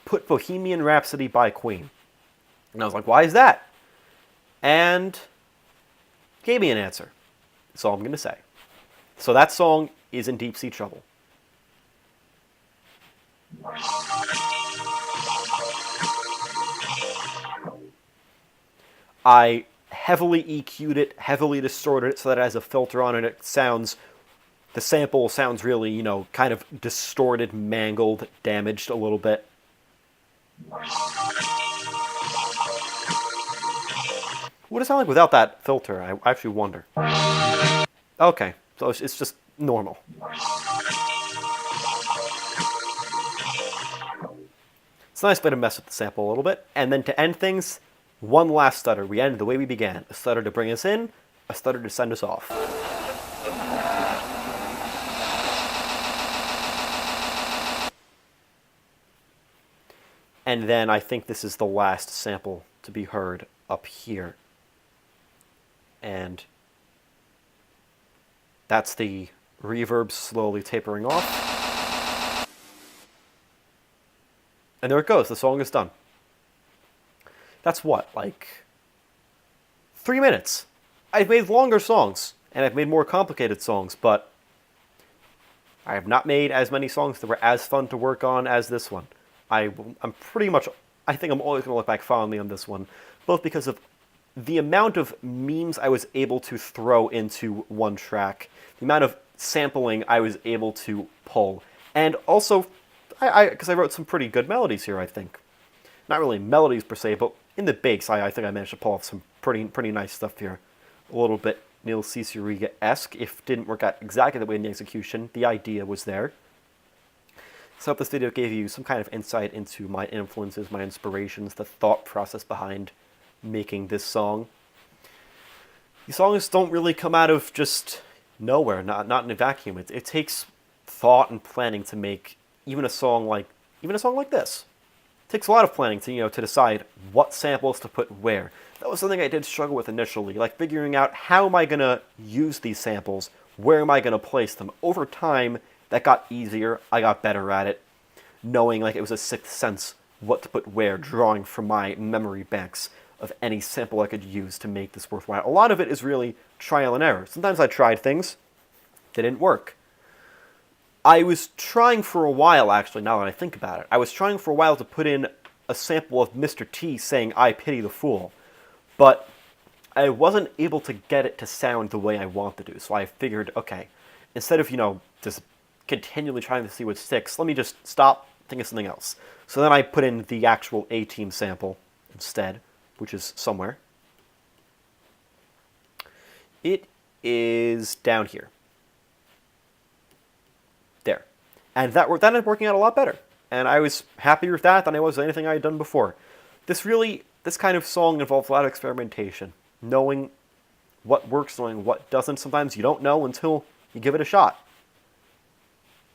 put Bohemian Rhapsody by Queen. And I was like, why is that? And gave me an answer. That's all I'm going to say. So that song is in deep sea trouble. I heavily EQ'd it, heavily distorted it so that it has a filter on it. It sounds, the sample sounds really, kind of distorted, mangled, damaged a little bit. What does it sound like without that filter? I actually wonder. Okay, so it's just normal. It's a nice way to mess with the sample a little bit. And then to end things, one last stutter. We end the way we began. A stutter to bring us in, a stutter to send us off. And then I think this is the last sample to be heard up here. And that's the reverb slowly tapering off. And there it goes. The song is done. That's what, like 3 minutes. I've made longer songs, and I've made more complicated songs, but I have not made as many songs that were as fun to work on as this one. I'm pretty much, I think I'm always going to look back fondly on this one, both because of the amount of memes I was able to throw into one track, the amount of sampling I was able to pull, and also, because I wrote some pretty good melodies here, I think. Not really melodies per se, but in the bass, I think I managed to pull off some pretty nice stuff here. A little bit Neil Cicierega-esque. If it didn't work out exactly the way in the execution, the idea was there. So I hope this video gave you some kind of insight into my influences, my inspirations, the thought process behind making this song. These songs don't really come out of just nowhere, not in a vacuum. It takes thought and planning to make even a song like this. It takes a lot of planning to decide what samples to put where. That was something I did struggle with initially, like figuring out how am I going to use these samples, where am I going to place them. Over time, that got easier. I got better at it, knowing like it was a sixth sense what to put where, drawing from my memory banks of any sample I could use to make this worthwhile. A lot of it is really trial and error. Sometimes I tried things that didn't work. I was trying for a while, actually, now that I think about it. I was trying for a while to put in a sample of Mr. T saying, "I pity the fool." But I wasn't able to get it to sound the way I wanted to. So I figured, okay, instead of, just continually trying to see what sticks, let me just stop, think of something else. So then I put in the actual A-Team sample instead, which is somewhere. It is down here. There. And that ended up working out a lot better. And I was happier with that than I was with anything I had done before. This kind of song involves a lot of experimentation. Knowing what works, knowing what doesn't. Sometimes you don't know until you give it a shot.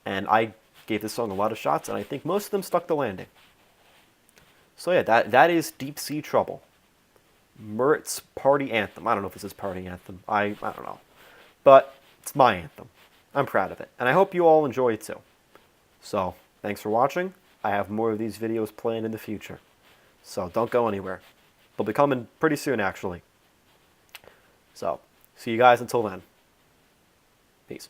And I gave this song a lot of shots, and I think most of them stuck the landing. So yeah, that is Deep Sea Trouble. Murit's Party Anthem. I don't know if this is Party Anthem. I don't know. But it's my anthem. I'm proud of it. And I hope you all enjoy it too. So, thanks for watching. I have more of these videos planned in the future. So, don't go anywhere. They'll be coming pretty soon, actually. So, see you guys until then. Peace.